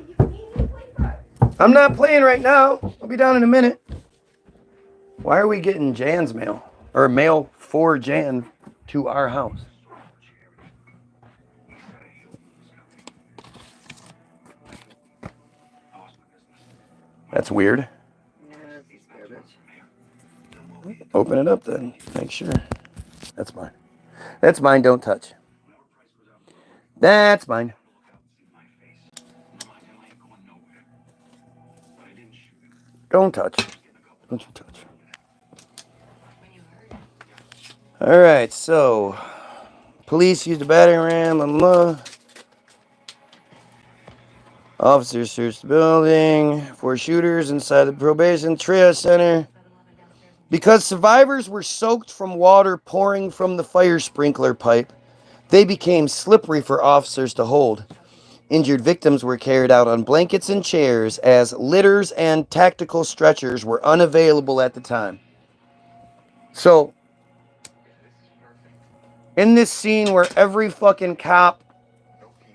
You I'm not playing right now. I'll be down in a minute. Why are we getting Jan's mail? Or mail for Jan to our house? That's weird. Open it up then. Make sure. That's mine. That's mine. Don't touch. That's mine. Don't touch. Don't you touch. All right, so police used a battering ram, blah, blah, blah. Officers searched the building for shooters inside the probation triage center. Because survivors were soaked from water pouring from the fire sprinkler pipe, they became slippery for officers to hold. Injured victims were carried out on blankets and chairs as litters and tactical stretchers were unavailable at the time. So, in this scene where every fucking cop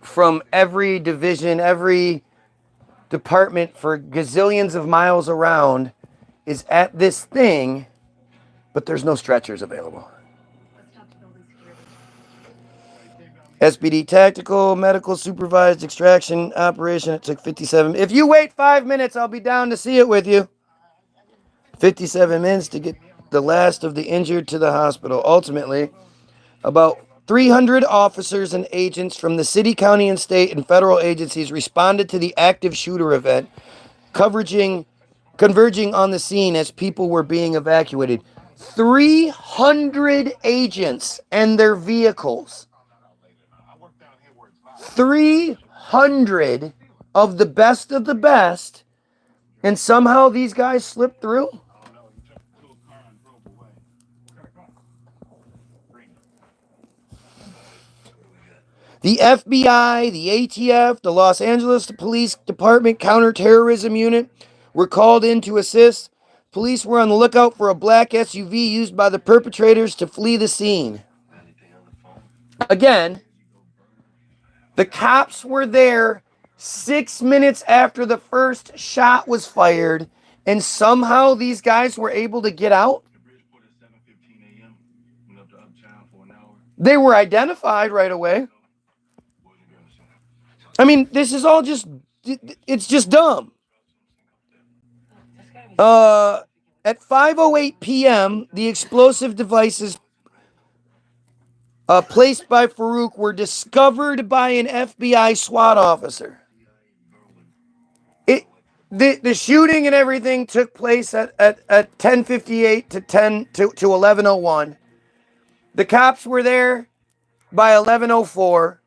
from every division, every department for gazillions of miles around is at this thing, but there's no stretchers available. SPD tactical, medical supervised extraction operation. It took 57. If you wait 5 minutes, I'll be down to see it with you. 57 minutes to get the last of the injured to the hospital. Ultimately, about 300 officers and agents from the city, county, and state and federal agencies responded to the active shooter event, converging on the scene as people were being evacuated. 300 agents and their vehicles. 300 of the best, and somehow these guys slipped through? The FBI, the ATF, the Los Angeles Police Department Counterterrorism Unit were called in to assist. Police were on the lookout for a black SUV used by the perpetrators to flee the scene. Again, the cops were there 6 minutes after the first shot was fired, and somehow these guys were able to get out. They were identified right away. I mean, this is all just, it's just dumb. At 5:08 p.m., the explosive devices placed by Farouk were discovered by an FBI SWAT officer. The shooting and everything took place at 10:58 to 11:01. The cops were there by 11:04.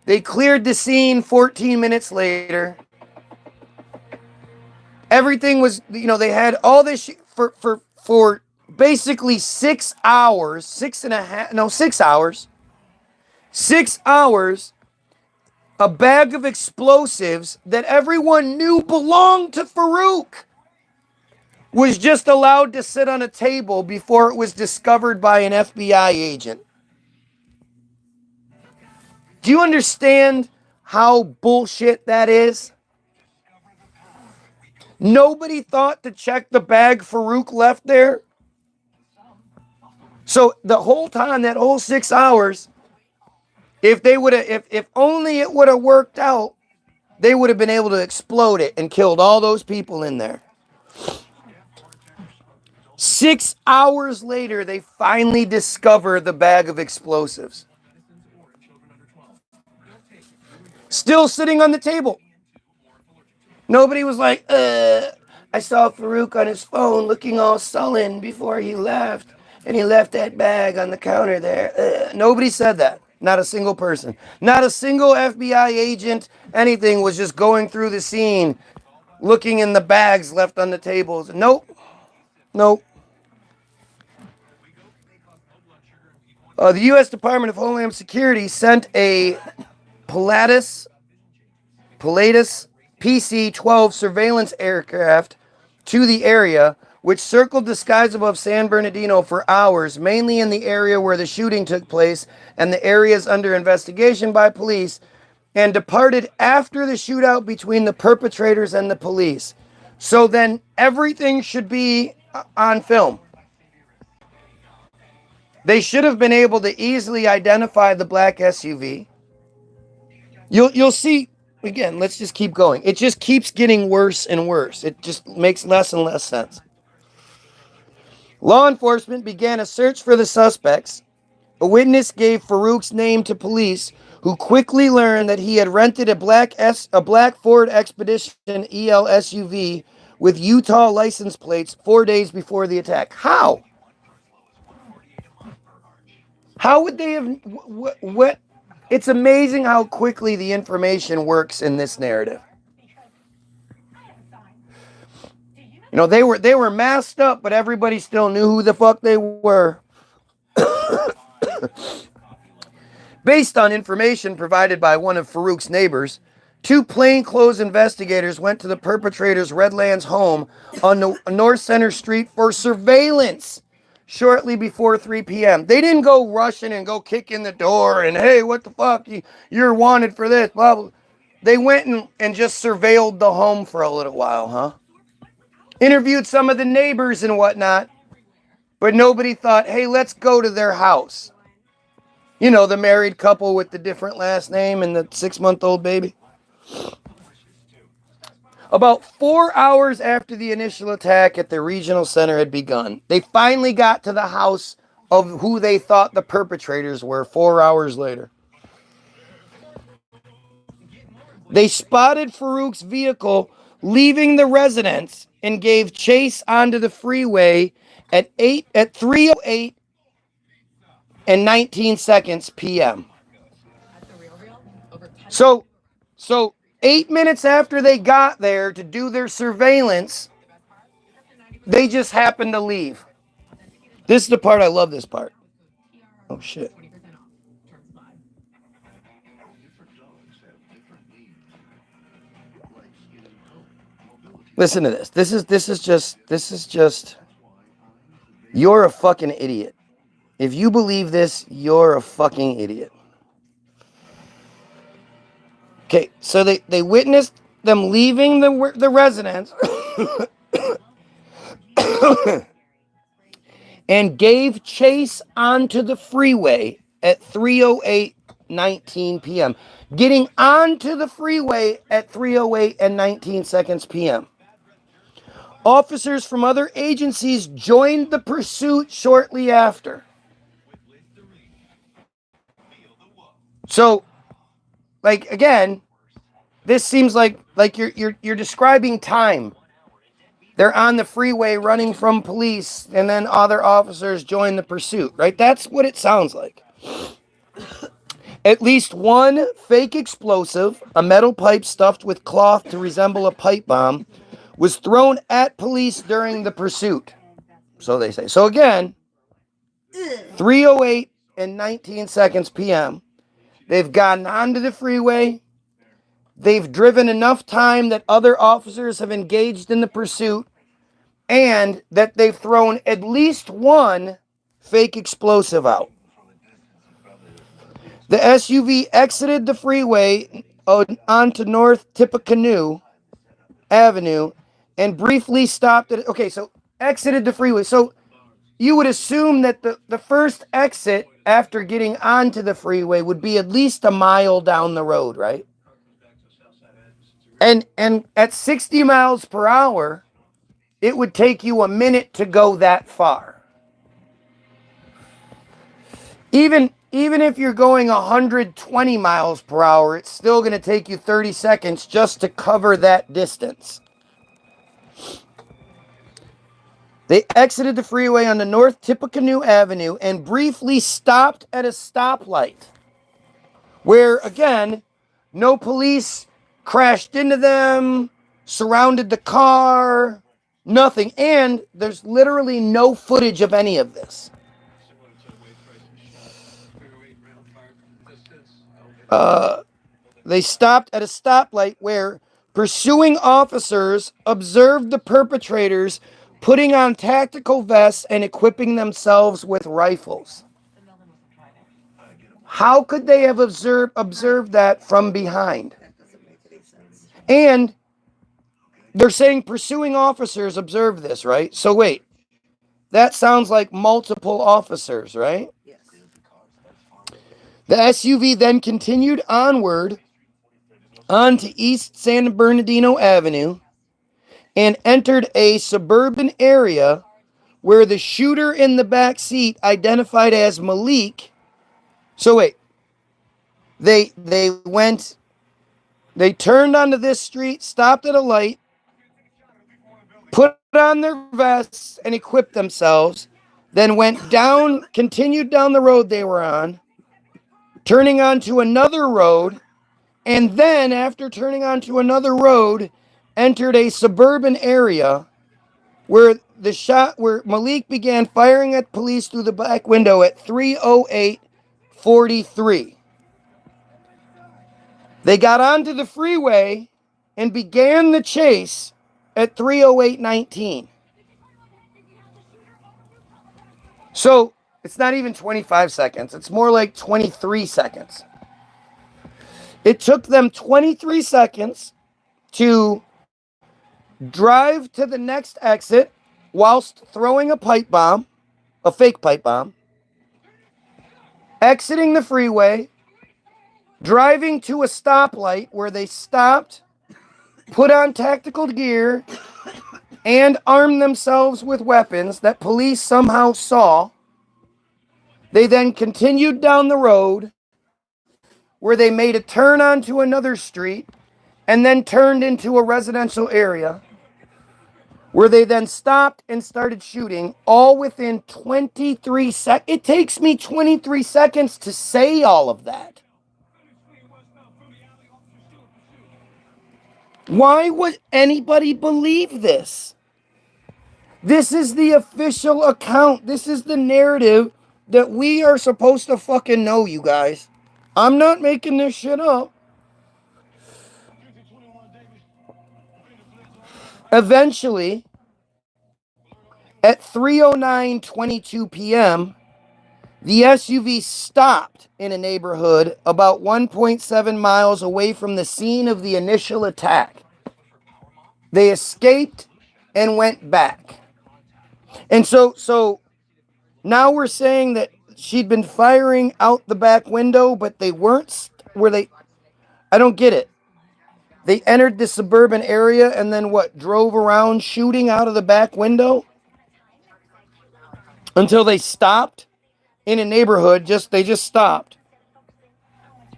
They cleared the scene 14 minutes later. Everything was, they had all this for basically 6 hours, 6 hours. 6 hours, a bag of explosives that everyone knew belonged to Farouk was just allowed to sit on a table before it was discovered by an FBI agent. Do you understand how bullshit that is? Nobody thought to check the bag Farouk left there. So the whole time, that whole 6 hours, if only it would have worked out, they would have been able to explode it and killed all those people in there. 6 hours later, they finally discover the bag of explosives. Still sitting on the table. Nobody was like, I saw Farouk on his phone looking all sullen before he left, and he left that bag on the counter there. Nobody said that. Not a single person. Not a single FBI agent, anything, was just going through the scene, looking in the bags left on the tables. Nope. The U.S. Department of Homeland Security sent a Pilatus PC-12 surveillance aircraft to the area, which circled the skies above San Bernardino for hours, mainly in the area where the shooting took place and the areas under investigation by police, and departed after the shootout between the perpetrators and the police. So then everything should be on film. They should have been able to easily identify the black SUV. You'll see, again, let's just keep going. It just keeps getting worse and worse. It just makes less and less sense. Law enforcement began a search for the suspects. A witness gave Farouk's name to police, who quickly learned that he had rented a black Ford Expedition EL SUV with Utah license plates 4 days before the attack. How? How would they have... What? It's amazing how quickly the information works in this narrative. You know, they were masked up, but everybody still knew who the fuck they were. Based on information provided by one of Farouk's neighbors, 2 plainclothes investigators went to the perpetrator's Redlands home on North Center Street for surveillance shortly before 3 p.m. They didn't go rushing and go kick in the door and, hey, what the fuck, you're wanted for this, blah, blah. They went and just surveilled the home for a little while, huh? Interviewed some of the neighbors and whatnot, but nobody thought, hey, let's go to their house. You know, the married couple with the different last name and the 6-month-old baby. About 4 hours after the initial attack at the regional center had begun, they finally got to the house of who they thought the perpetrators were 4 hours later. They spotted Farouk's vehicle leaving the residence and gave chase onto the freeway at 3:08 and 19 seconds p.m. So 8 minutes after they got there to do their surveillance, they just happened to leave. This is the part I love, this part. Oh shit. Listen to this. This is just you're a fucking idiot. If you believe this, you're a fucking idiot. Okay, so they witnessed them leaving the residence and gave chase onto the freeway at 3:08:19 p.m. Getting onto the freeway at 3:08 and 19 seconds p.m. Officers from other agencies joined the pursuit shortly after. So, like, again, this seems like you're describing time. They're on the freeway running from police, and then other officers join the pursuit, right? That's what it sounds like. At least one fake explosive, a metal pipe stuffed with cloth to resemble a pipe bomb, was thrown at police during the pursuit. So they say. So again, 3:08 and 19 seconds p.m. They've gotten onto the freeway. They've driven enough time that other officers have engaged in the pursuit, and that they've thrown at least one fake explosive out. The SUV exited the freeway onto North Tippecanoe Avenue and briefly stopped at... Okay, so exited the freeway. So you would assume that the first exit after getting onto the freeway would be at least a mile down the road, right? And at 60 miles per hour, it would take you a minute to go that far. Even if you're going 120 miles per hour, it's still going to take you 30 seconds just to cover that distance. They exited the freeway on the North Tippecanoe Avenue and briefly stopped at a stoplight where, again, no police crashed into them, surrounded the car, nothing. And there's literally no footage of any of this. They stopped at a stoplight where pursuing officers observed the perpetrators putting on tactical vests and equipping themselves with rifles. How could they have observed that from behind? That doesn't make any sense. And they're saying pursuing officers observed this, right? So wait, that sounds like multiple officers, right? Yes. The SUV then continued onward onto East San Bernardino Avenue and entered a suburban area where the shooter in the back seat, identified as Malik. So wait, they turned onto this street, stopped at a light, put on their vests and equipped themselves, then went down, continued down the road they were on, turning onto another road, and then after turning onto another road, entered a suburban area where Malik began firing at police through the back window at 3:08:43. They got onto the freeway and began the chase at 3:08:19. So it's not even 25 seconds. It's more like 23 seconds. It took them 23 seconds to drive to the next exit whilst throwing a pipe bomb, a fake pipe bomb, exiting the freeway, driving to a stoplight where they stopped, put on tactical gear, and armed themselves with weapons that police somehow saw. They then continued down the road where they made a turn onto another street and then turned into a residential area where they then stopped and started shooting, all within 23 seconds. It takes me 23 seconds to say all of that. Why would anybody believe this? This is the official account. This is the narrative that we are supposed to fucking know, you guys. I'm not making this shit up. Eventually, at 3:09:22 p.m., the SUV stopped in a neighborhood about 1.7 miles away from the scene of the initial attack. They escaped and went back. And so now we're saying that she'd been firing out the back window, but they weren't, I don't get it. They entered the suburban area and then what, drove around shooting out of the back window? Until they stopped in a neighborhood, they just stopped.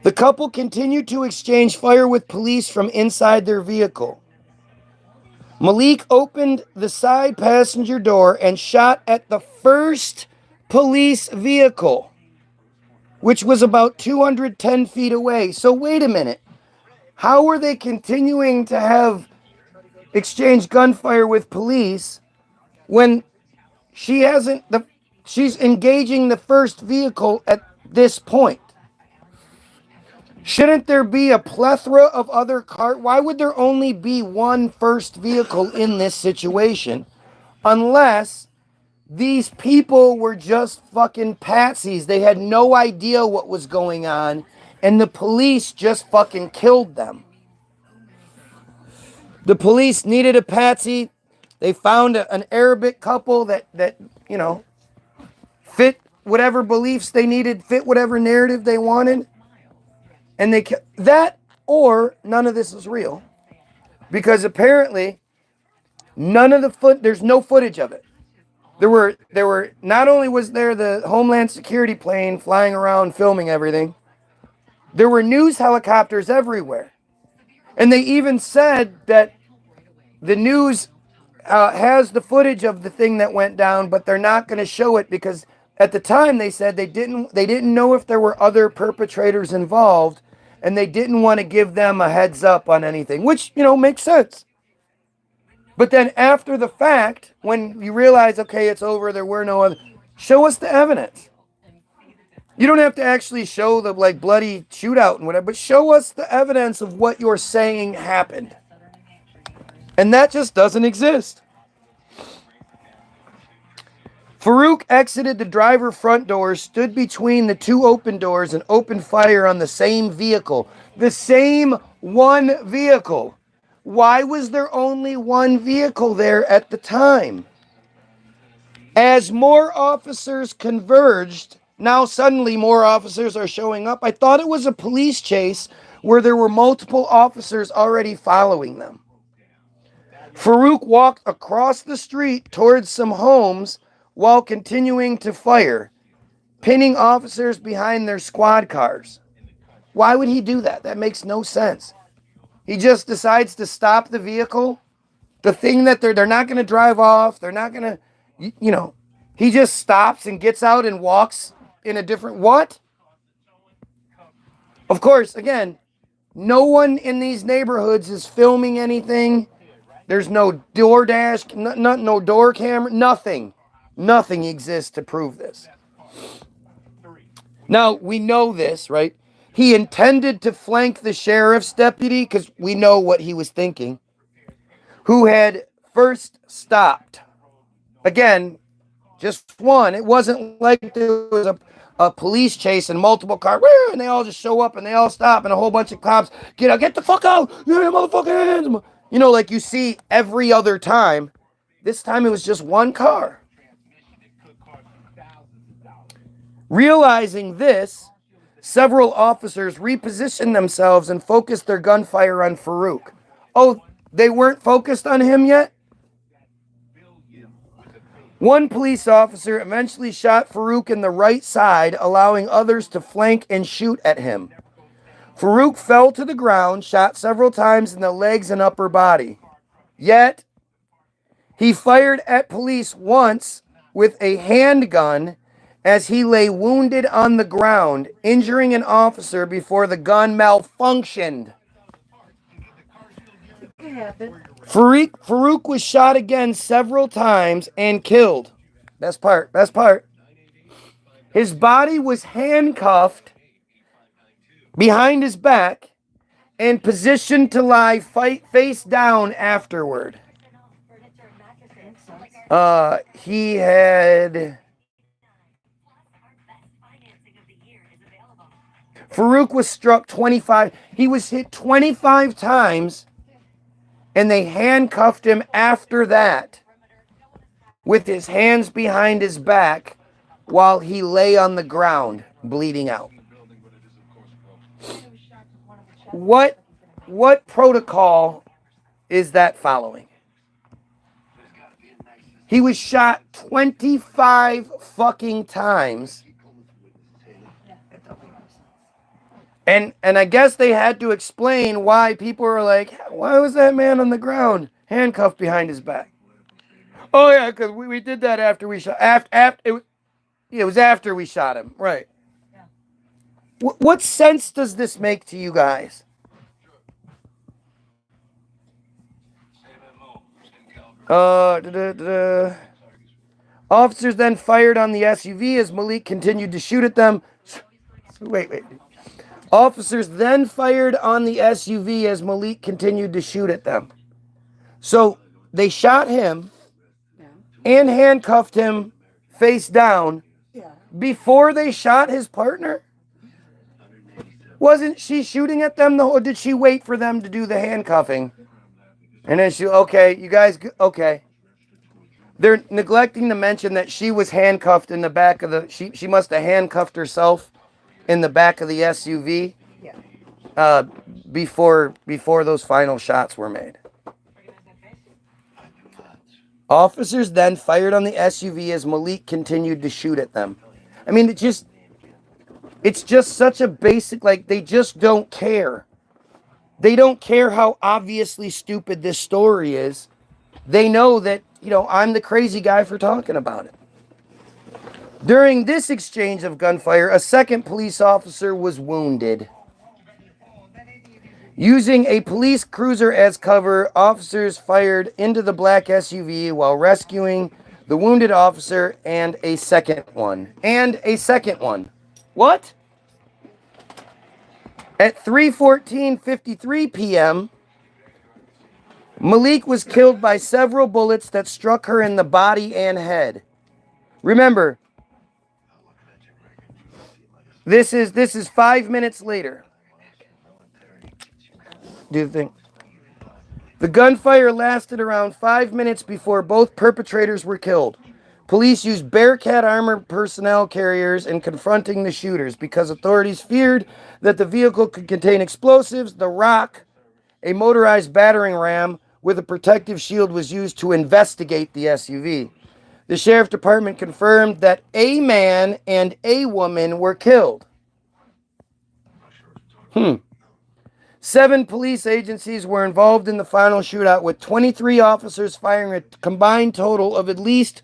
The couple continued to exchange fire with police from inside their vehicle. Malik opened the side passenger door and shot at the first police vehicle, which was about 210 feet away. So wait a minute. How are they continuing to have exchange gunfire with police when she's engaging the first vehicle at this point? Shouldn't there be a plethora of other cars? Why would there only be one first vehicle in this situation? Unless these people were just fucking patsies. They had no idea what was going on, and the police just fucking killed them. The police needed a patsy. They found an Arabic couple that fit whatever beliefs they needed, fit whatever narrative they wanted. And that, or none of this is real, because apparently there's no footage of it. There were not only was there the Homeland Security plane flying around filming everything, there were news helicopters everywhere. And they even said that the news has the footage of the thing that went down, but they're not going to show it because at the time they said they didn't know if there were other perpetrators involved, and they didn't want to give them a heads up on anything, which, makes sense. But then after the fact, when you realize, okay, it's over, there were no other, show us the evidence. You don't have to actually show the bloody shootout and whatever, but show us the evidence of what you're saying happened. And that just doesn't exist. Farouk exited the driver front door, stood between the two open doors, and opened fire on the same vehicle. The same one vehicle. Why was there only one vehicle there at the time? As more officers converged, now suddenly more officers are showing up. I thought it was a police chase where there were multiple officers already following them. Farouk walked across the street towards some homes while continuing to fire, pinning officers behind their squad cars. Why would he do that? That makes no sense. He just decides to stop the vehicle. The thing that they're not going to drive off. They're not going to, he just stops and gets out and walks in a different, what? Of course, again, no one in these neighborhoods is filming anything. There's no DoorDash, no door camera, nothing. Nothing exists to prove this. Now, we know this, right? He intended to flank the sheriff's deputy, because we know what he was thinking, who had first stopped. Again, just one. It wasn't like there was a police chase and multiple cars, and they all just show up and they all stop and a whole bunch of cops get the fuck out, you motherfucking hands. Like you see every other time. This time it was just one car. Realizing this, several officers repositioned themselves and focused their gunfire on Farouk. Oh, they weren't focused on him yet? One police officer eventually shot Farouk in the right side, allowing others to flank and shoot at him. Farouk fell to the ground, shot several times in the legs and upper body. Yet, he fired at police once with a handgun as he lay wounded on the ground, injuring an officer before the gun malfunctioned. It happened. Farouk was shot again several times and killed. Best part. His body was handcuffed behind his back and positioned to lie face down afterward. He had... Farouk was struck 25. He was hit 25 times, and they handcuffed him after that with his hands behind his back while he lay on the ground, bleeding out. What protocol is that following? He was shot 25 fucking times. And I guess they had to explain why people were like, why was that man on the ground handcuffed behind his back? Oh yeah, because we did that after we shot. It was after we shot him, right? Yeah. What sense does this make to you guys? Officers then fired on the SUV as Malik continued to shoot at them. Wait. Officers then fired on the SUV as Malik continued to shoot at them. So they shot him and handcuffed him face down before they shot his partner? Wasn't she shooting at them or did she wait for them to do the handcuffing? And then okay. They're neglecting to mention that she was handcuffed in the back of she must have handcuffed herself in the back of the SUV before those final shots were made. Officers then fired on the SUV as Malik continued to shoot at them. I mean, it's just such a basic, they just don't care. They don't care how obviously stupid this story is. They know that, I'm the crazy guy for talking about it. During this exchange of gunfire, a second police officer was wounded. Using a police cruiser as cover, officers fired into the black SUV while rescuing the wounded officer and a second one. What? At 3:53 p.m., Malik was killed by several bullets that struck her in the body and head. Remember, this is 5 minutes later. Do the thing. The gunfire lasted around 5 minutes before both perpetrators were killed. Police used Bearcat armored personnel carriers in confronting the shooters because authorities feared that the vehicle could contain explosives. The Rock, a motorized battering ram with a protective shield, was used to investigate the SUV. The sheriff department confirmed that a man and a woman were killed. 7 police agencies were involved in the final shootout, with 23 officers firing a combined total of at least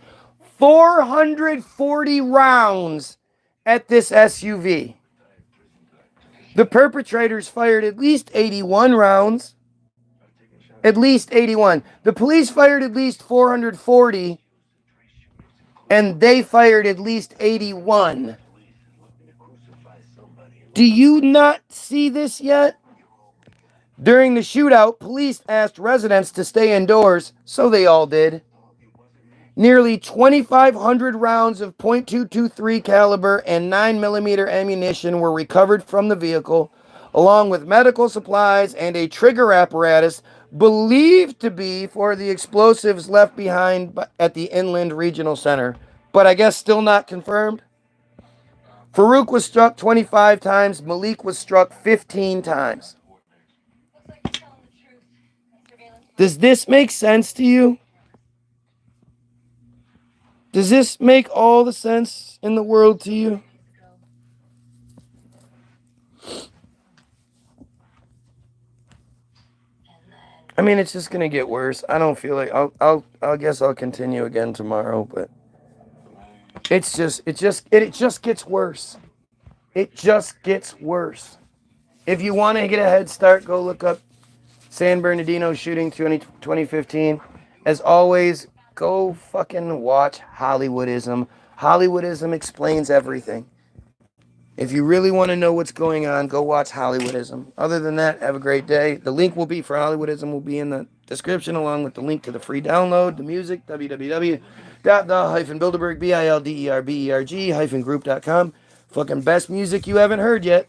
440 rounds at this SUV. The perpetrators fired at least 81 rounds. At least 81. The police fired at least 440, and they fired at least 81. Do you not see this yet? During the shootout, police asked residents to stay indoors, so they all did. Nearly 2,500 rounds of .223 caliber and 9mm ammunition were recovered from the vehicle, along with medical supplies and a trigger apparatus believed to be for the explosives left behind at the Inland Regional Center, but I guess still not confirmed. Farouk was struck 25 times, Malik was struck 15 times. Does this make sense to you? Does this make all the sense in the world to you? I mean, it's just gonna get worse. I don't feel like I guess I'll continue again tomorrow, but it just gets worse. It just gets worse. If you want to get a head start, go look up San Bernardino shooting 2015. As always, go fucking watch Hollywoodism. Hollywoodism explains everything. If you really want to know what's going on, go watch Hollywoodism. Other than that, have a great day. The link will be for Hollywoodism will be in the description, along with the link to the free download, the music, www.the-builderberg-group.com. Fucking best music you haven't heard yet.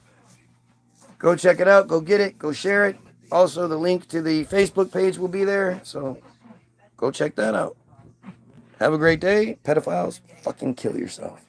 Go check it out. Go get it. Go share it. Also, the link to the Facebook page will be there, so go check that out. Have a great day. Pedophiles, fucking kill yourself.